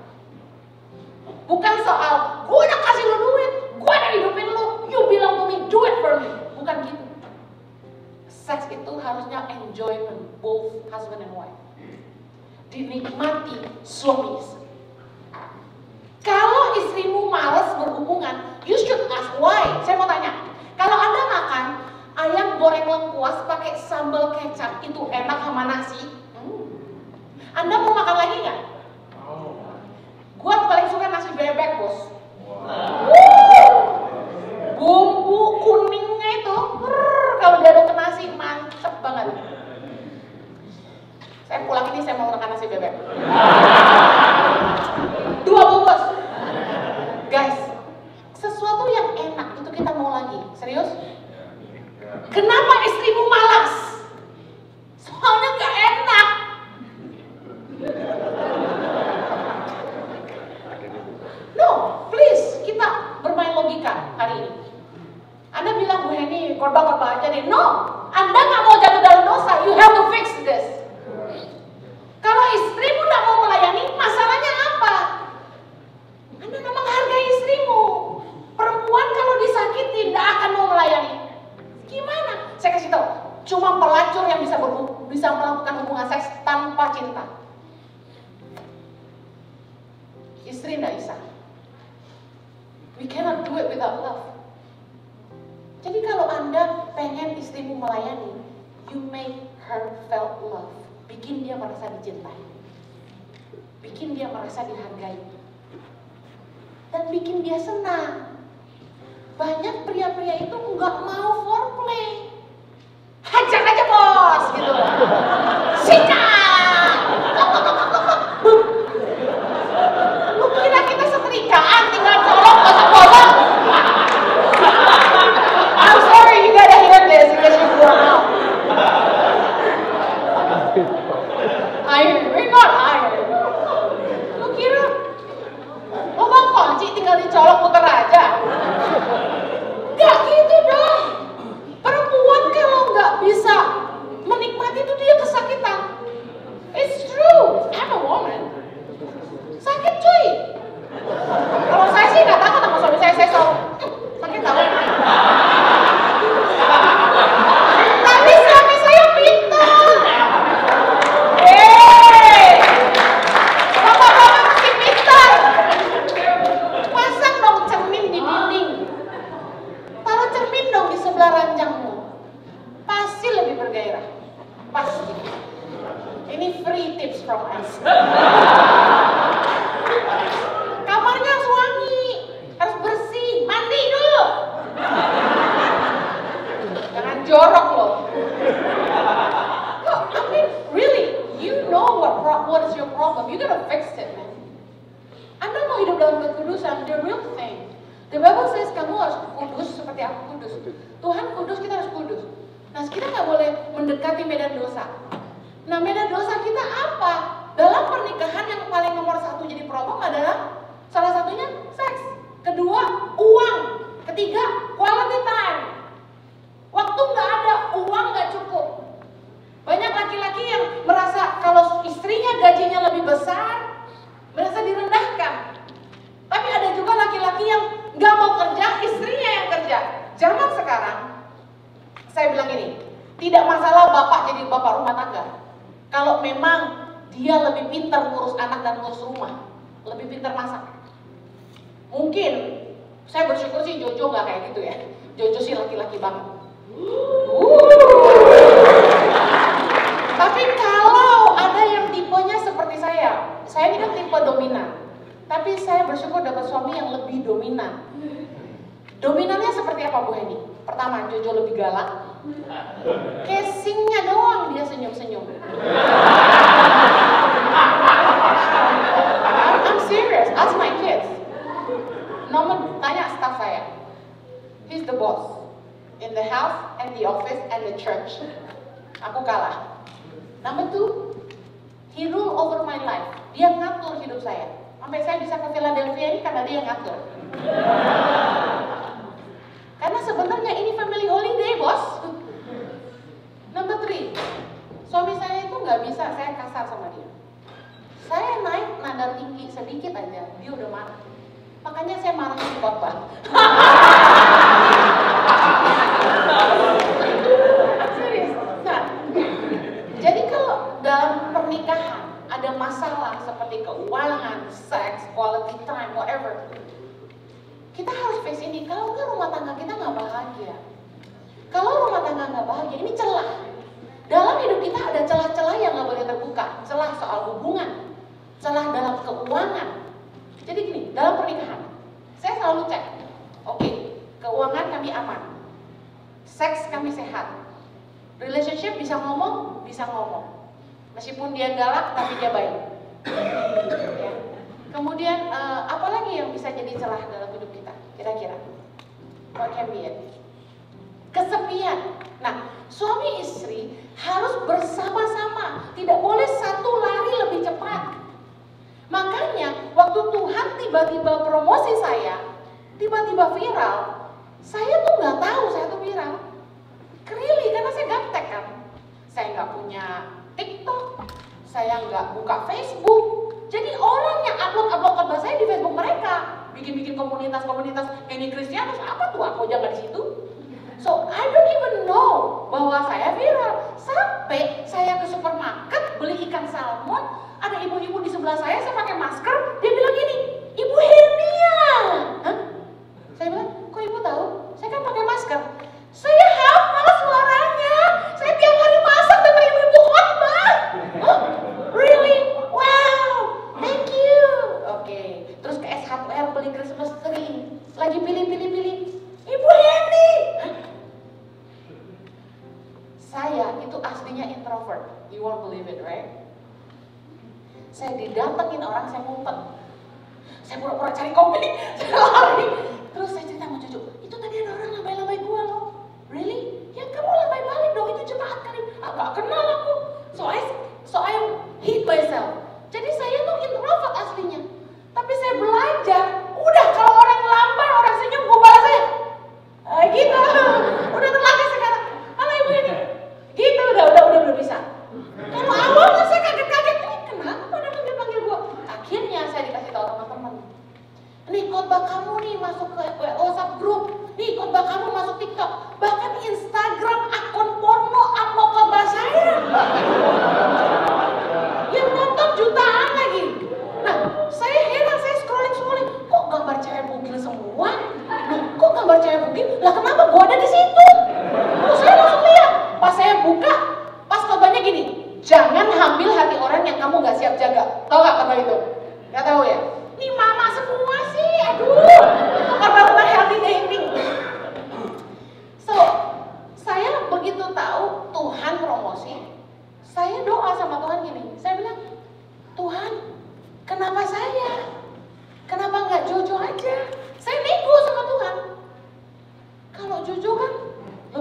A: Bukan soal, gue udah kasih lo duit, gue udah hidupin lo, you bilang to me, do it for me. Bukan gitu. Seks itu harusnya enjoyment, both husband and wife. Dinikmati suami istri. Kalau istrimu malas berhubungan, you should ask why. Saya mau tanya, kalau Anda makan ayam goreng lengkuas pakai sambal kecap, itu enak sama nasi, Anda mau makan lagi nggak? Gue paling suka nasi bebek, bos. Bumbu kuningnya itu, kalau diaduk ke nasi, mantep banget. Saya pulang ini, saya mau makan nasi bebek. 2 bungkus. Guys, sesuatu yang enak itu kita mau lagi. Serius? Kenapa istrimu malas? Soalnya gak enak. No, please, kita bermain logika hari ini. Anda bilang, Bu Heni, korban-korban aja deh. No, Anda gak mau jatuh dalam dosa. You have to fix this. Kalau istrimu gak mau melayani, masalahnya apa? Anda gak menghargai istrimu. Perempuan kalau disakiti tidak akan mau melayani. Gimana? Saya kasih tahu. Cuma pelacur yang bisa melakukan hubungan seks tanpa cinta. Istri tidak bisa. We cannot do it without love. Jadi kalau Anda pengen istrimu melayani, you make her felt love. Bikin dia merasa dicintai. Bikin dia merasa dihargai. Dan bikin dia senang. Banyak pria-pria itu nggak mau foreplay. Hajar aja bos, gitu. Sikat. Lu kira kita setrikaan tinggal colok kotak bolong? I'm sorry, you gotta hear this because you're grown up. Iron, we're not iron. Lu kira lubang kunci tinggal dicolok putar aja? Gak gitu. cermin dong di sebelah ranjangmu. Pasti lebih bergairah. Pasti. Ini free tips from us. Kamarnya harus wangi, harus bersih, mandi dulu. Jangan jorok loh. No, I mean, really, you know what is your problem. You gotta fix it, man. Anda mau hidup dalam kekudusan, the real thing. The Bible says kamu harus kudus seperti aku kudus. Tuhan kudus, kita harus kudus. Nah, kita nggak boleh mendekati medan dosa. Nah, medan dosa kita apa? Dalam pernikahan yang paling nomor satu jadi problem adalah salah satunya seks. Kedua, uang. Ketiga, quality time. Waktu nggak ada, uang nggak cukup. Banyak laki-laki yang merasa kalau istrinya gajinya lebih besar, merasa direndahkan. Tapi ada juga laki-laki yang nggak mau kerja, istrinya yang kerja. Zaman sekarang, saya bilang ini, tidak masalah bapak jadi bapak rumah tangga. Kalau memang dia lebih pintar ngurus anak dan ngurus rumah, lebih pintar masak. Mungkin, saya bersyukur sih Jojo nggak kayak gitu ya. Jojo sih laki-laki banget. Tapi kalau ada yang tipenya seperti saya ini kan tipe dominan. Tapi saya bersyukur dapat suami yang lebih dominan. Dominannya seperti apa Bu Heni? Pertama, Jojo lebih galak. Casingnya doang dia senyum-senyum. I'm serious, ask my kids. Nomor tanya staff saya. He's the boss in the house and the office and the church. Aku kalah. Number two, he rule over my life. Dia ngatur hidup saya. Sampai saya bisa ke Philadelphia ini karena dia ngatur. Karena sebenarnya ini family holiday, bos. Number three, suami saya itu nggak bisa saya kasar sama dia. Saya naik nada tinggi sedikit aja, dia udah marah. Makanya saya marah di khotbah. Serius. Nah, jadi kalau dalam pernikahan ada masalah seperti keuangan, seks, quality time, whatever, kita harus face ini. Kalau nggak rumah tangga kita nggak bahagia. Kalau rumah tangga nggak bahagia, ini celah. Dalam hidup kita ada celah-celah yang nggak boleh terbuka. Celah soal hubungan, celah dalam keuangan. Jadi gini, dalam pernikahan, saya selalu cek. Oke, keuangan kami aman, seks kami sehat, relationship bisa ngomong, meskipun dia galak tapi dia baik. Ya. Kemudian apa lagi yang bisa jadi celah dalam hidup kita? Kira-kira, what can be it? Kesepian. Nah, suami istri harus bersama-sama, tidak boleh satu lari lebih cepat. Makanya waktu Tuhan tiba-tiba promosi saya, tiba-tiba viral, saya tuh nggak tahu saya tuh viral. Really, karena saya gaptek kan. Saya nggak punya TikTok, saya nggak buka Facebook. Jadi orang yang upload khotbah saya di Facebook mereka, bikin komunitas ini Kristianus, apa tuh aku aja nggak di situ. So I don't even know bahwa saya viral. Sampai saya ke supermarket beli ikan salmon, ada ibu-ibu di sebelah saya pakai masker, dia bilang gini, Ibu Henia. Hah? Saya bilang, kok ibu tahu? Saya kan pakai masker. Saya hafal suaranya. Saya tiap hari masak dengar ibu-ibu khotbah. Oh, really? Wow, thank you. Oke, terus ke SHR beli Christmas tree. Lagi pilih. Ibu Heni. Saya itu aslinya introvert. You won't believe it, right? Saya didatengin orang, saya ngumpet. Saya pura-pura cari kopi, saya lari. Terus saya cerita sama cucu, itu tadi ada orang lambai-lambai gua loh. Really? Ya kamu lambai balik dong, itu jemaat kali. Gak kenal aku. So I hate myself. Jadi saya tuh introvert aslinya. Tapi saya belajar, udah kalau orang lambai, orang senyum, gua balas aja. Gitu. Udah terlatih sekarang. Halo ibu ini. Gitu, udah bisa. Kalau awalnya saya kaget-kaget, ini kenapa pada panggil gua? Akhirnya saya dikasih tahu teman-teman. Nih khotbah kamu nih masuk ke WO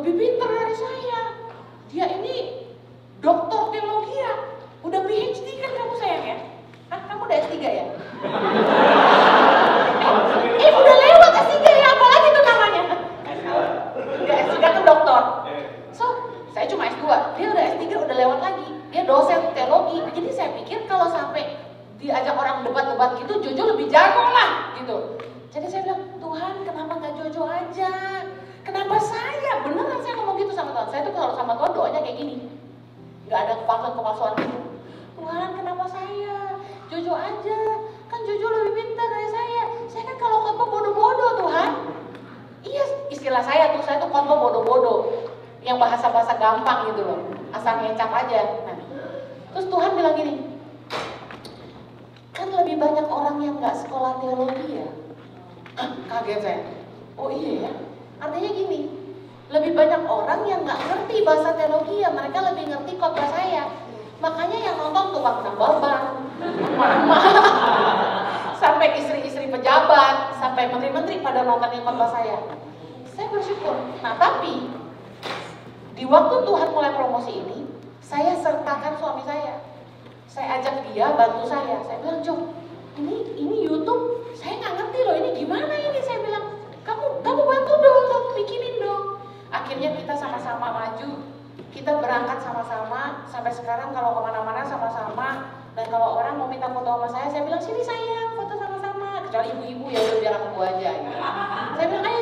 A: lebih pintar dari saya. Dia ini doktor teologi ya, udah PhD kan kamu sayang ya? Hah, kamu udah S3 ya? Udah lewat S3 ya, apalagi itu namanya? Udah S3 kan doktor. So, saya cuma S2, dia udah S3 udah lewat lagi. Dia dosen teologi. Jadi saya pikir kalau sampai diajak orang debat-debat gitu, Jojo lebih jago lah gitu. Jadi saya bilang, Tuhan kenapa gak Jojo aja? Kenapa saya? Beneran saya ngomong gitu sama Tuhan. Saya tuh kalau sama Tuhan doanya kayak gini. Gak ada kepalsuan gitu. Tuhan kenapa saya? Jojo aja. Kan Jojo lebih pintar dari saya. Saya kan kalau khotbah bodoh-bodoh Tuhan. Iya, istilah saya tuh khotbah bodoh-bodoh. Yang bahasa-bahasa gampang gitu loh. Asal ngecap aja. Nah, terus Tuhan bilang gini. Kan lebih banyak orang yang gak sekolah teologi ya. Kaget saya. Oh iya ya. Artinya gini, lebih banyak orang yang nggak ngerti bahasa teologi ya, mereka lebih ngerti khotbah saya. Makanya yang nonton tukang nambal ban, mama, sampai istri-istri pejabat, sampai menteri-menteri pada nontonin khotbah saya. Saya bersyukur. Nah tapi di waktu Tuhan mulai promosi ini, saya sertakan suami saya. Saya ajak dia bantu saya. Saya bilang, Jo, ini YouTube, saya nggak ngerti loh, ini gimana ini? Saya bilang, kamu bantu dong, kamu bikinin dong. Akhirnya kita sama-sama maju, kita berangkat sama-sama, sampai sekarang kalau kemana-mana sama-sama. Dan kalau orang mau minta foto sama saya bilang, sini sayang, foto sama-sama. Kecuali ibu-ibu ya udah biar aku aja gitu. Saya bilang, ayo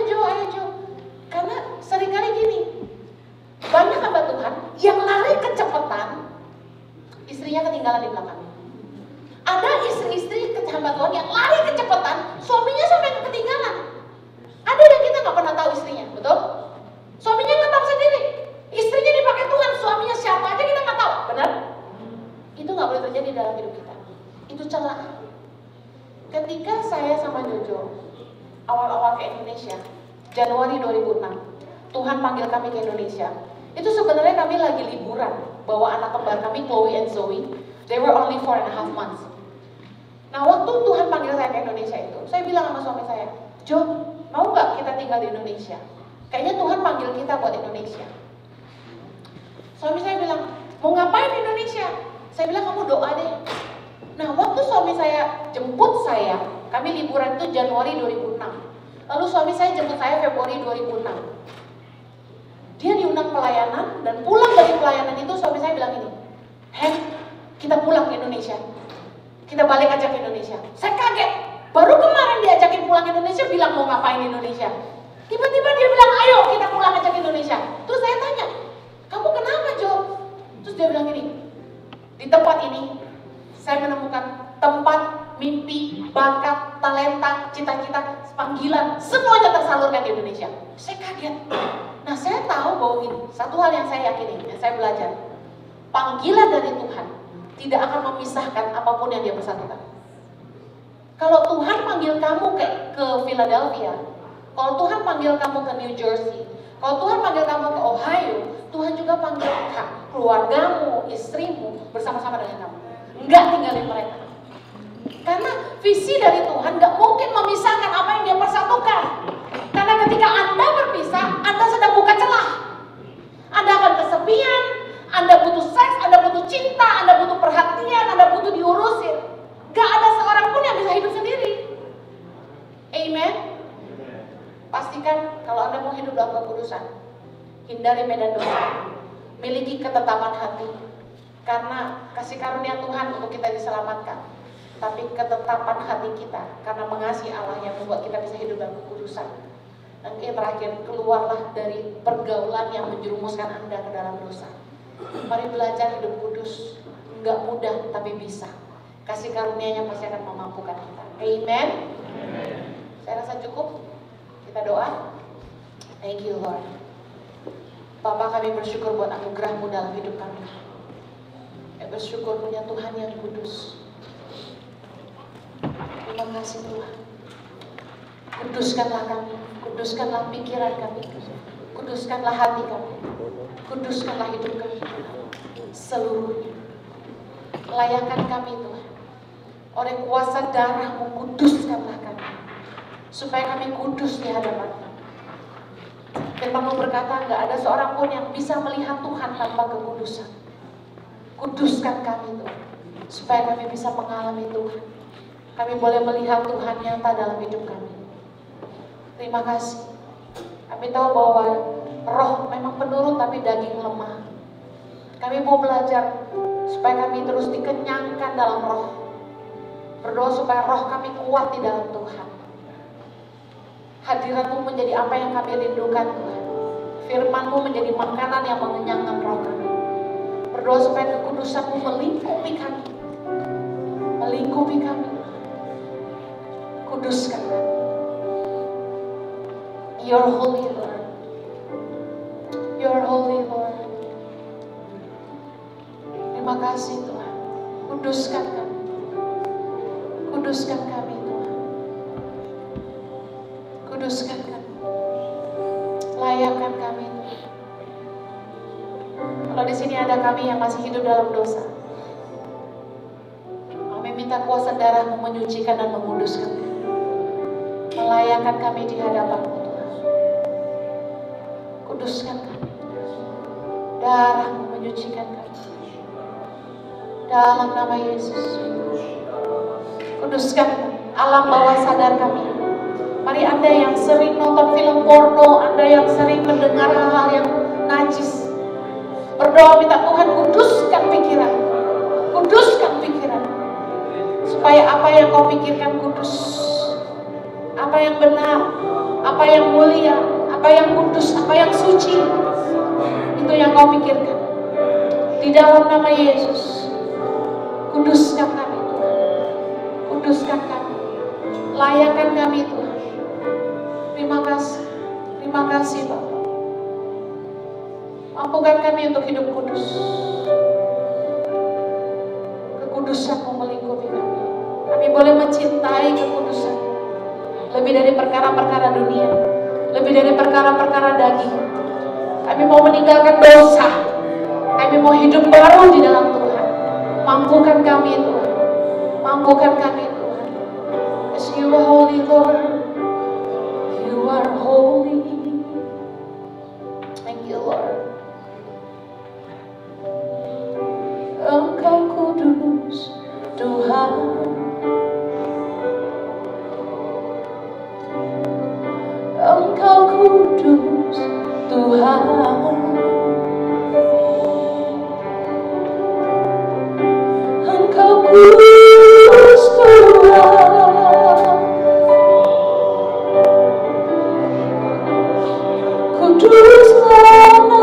A: Jo. Karena seringkali gini, banyak hamba Tuhan yang lari kecepatan, istrinya ketinggalan di belakang. Ada istri-istri hamba Tuhan yang lari kecepatan, suaminya sampai ketinggalan. Ada yang kita nggak pernah tahu istrinya, betul? Suaminya nggak tahu sendiri, istrinya dipakai Tuhan, suaminya siapa aja kita nggak tahu, benar? Itu nggak boleh terjadi dalam hidup kita. Itu celah. Ketika saya sama Jojo awal-awal ke Indonesia, Januari 2006, Tuhan panggil kami ke Indonesia. Itu sebenarnya kami lagi liburan, bawa anak kembar kami, Chloe and Zoe. They were only 4.5 months. Nah, waktu Tuhan panggil saya ke Indonesia itu, saya bilang sama suami saya, Jo, mau nggak kita tinggal di Indonesia? Kayaknya Tuhan panggil kita buat Indonesia. Suami saya bilang, mau ngapain di Indonesia? Saya bilang, kamu doa deh. Nah, waktu suami saya jemput saya, kami liburan itu Januari 2006. Lalu suami saya jemput saya Februari 2006. Dia diundang pelayanan, dan pulang dari pelayanan itu suami saya bilang ini, Hen, kita pulang ke Indonesia. Kita balik aja ke Indonesia. Saya kaget. Baru kemarin diajakin pulang ke Indonesia, bilang mau ngapain di Indonesia. Tiba-tiba dia bilang, ayo kita pulang aja ke Indonesia. Terus saya tanya, kamu kenapa Jo? Terus dia bilang gini, di tempat ini saya menemukan tempat, mimpi, bakat, talenta, cita-cita, panggilan, semuanya tersalurkan di Indonesia. Saya kaget. Nah, saya tahu bahwa ini satu hal yang saya yakini, yang saya belajar, panggilan dari Tuhan tidak akan memisahkan apapun yang dia persatukan. Kalau Tuhan panggil kamu ke Philadelphia, kalau Tuhan panggil kamu ke New Jersey, kalau Tuhan panggil kamu ke Ohio, Tuhan juga panggil keluargamu, istrimu bersama-sama dengan kamu. Enggak tinggalin mereka. Karena visi dari Tuhan gak mungkin memisahkan apa yang dia persatukan. Karena ketika Anda berpisah, Anda sedang buka celah. Anda akan kesepian, Anda butuh seks, Anda butuh cinta, Anda butuh perhatian, Anda butuh diurusin. Gak ada seorang pun yang bisa hidup sendiri. Amen. Pastikan kalau Anda mau hidup dalam kekudusan, hindari medan dosa, miliki ketetapan hati. Karena kasih karunia Tuhan untuk kita diselamatkan, tapi ketetapan hati kita karena mengasihi Allah yang membuat kita bisa hidup dalam kekudusan. Dan yang terakhir, keluarlah dari pergaulan yang menjerumuskan Anda ke dalam dosa. Mari belajar hidup kudus. Enggak mudah tapi bisa. Kasih karunia-Nya pasti akan memampukan kita. Amen. Saya rasa cukup. Kita doa. Thank you Lord. Bapa, kami bersyukur buat anugerah-Mu dalam hidup kami. Kami bersyukur punya Tuhan yang kudus. Terima kasih Tuhan. Kuduskanlah kami, kuduskanlah pikiran kami, kuduskanlah hati kami, kuduskanlah hidup kami, seluruhnya. Layakan kami Tuhan, oleh kuasa darah-Mu kuduskanlah kami, supaya kami kudus di hadapan-Mu. Firman-Mu berkata, nggak ada seorang pun yang bisa melihat Tuhan tanpa kekudusan. Kuduskan kami Tuhan, supaya kami bisa mengalami Tuhan. Kami boleh melihat Tuhan nyata dalam hidup kami. Terima kasih. Kami tahu bahwa roh memang penurut tapi daging lemah. Kami mau belajar supaya kami terus dikenyangkan dalam roh. Berdoa supaya roh kami kuat di dalam Tuhan. Hadirat-Mu menjadi apa yang kami rindukan Tuhan. Firman-Mu menjadi makanan yang mengenyangkan roh kami. Berdoa supaya kekudusan-Mu melingkupi kami. Melingkupi kami. Kuduskan kami. You're holy Lord. You're holy Lord. Terima kasih Tuhan. Kuduskan kami. Kuduskan kami Tuhan. Kuduskan kami. Layakkan kami Tuhan. Kalau di sini ada kami yang masih hidup dalam dosa, kami minta kuasa darah-Mu menyucikan dan menguduskan kami. Melayakkan kami di hadapan-Mu Tuhan. Kuduskan kami. Darah-Mu menyucikan kami. Dalam nama Yesus. Kuduskan kami. Alam bawah sadar kami. Mari Anda yang sering nonton film porno, Anda yang sering mendengar hal-hal yang najis, berdoa minta Tuhan kuduskan pikiran. Kuduskan pikiran. Supaya apa yang kau pikirkan kudus. Apa yang benar, apa yang mulia, apa yang kudus, apa yang suci, itu yang kau pikirkan. Di dalam nama Yesus, kuduskan kami Tuhan. Kuduskan kami. Layakkan kami Tuhan. Terima kasih. Terima kasih Bapak. Mampukan kami untuk hidup kudus. Kekudusan-Mu melingkupi kami. Kami boleh mencintai kekudusan. Lebih dari perkara-perkara dunia. Lebih dari perkara-perkara daging. Kami mau meninggalkan dosa. Kami mau hidup baru di dalam Tuhan. Mampukan kami Tuhan. Mampukan kami Tuhan. As you are holy Lord. You are holy. Thank you Lord. Engkau kudus Tuhan. Engkau kudus Tuhan. Engkau kudus Tuhan. Kuduslah nama-Mu.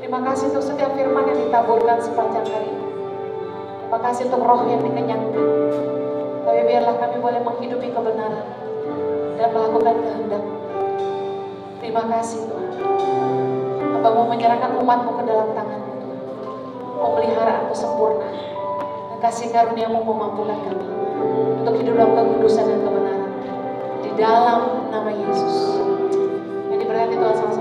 A: Terima kasih untuk setiap firman yang ditaburkan sepanjang hari ini. Terima kasih untuk roh yang dikenyangkan. Tapi biarlah kami boleh menghidupi kebenaran dan melakukan kehendak. Terima kasih Tuhan. Hamba-Mu menyerahkan umat-Mu ke dalam tangan-Mu Tuhan. Pemeliharaanmu sempurna. Dan kasih karunia-Mu memampukan kami untuk hidup dalam kekudusan dan kebenaran. Di dalam nama Yesus. Yang diberkati Tuhan sama-sama.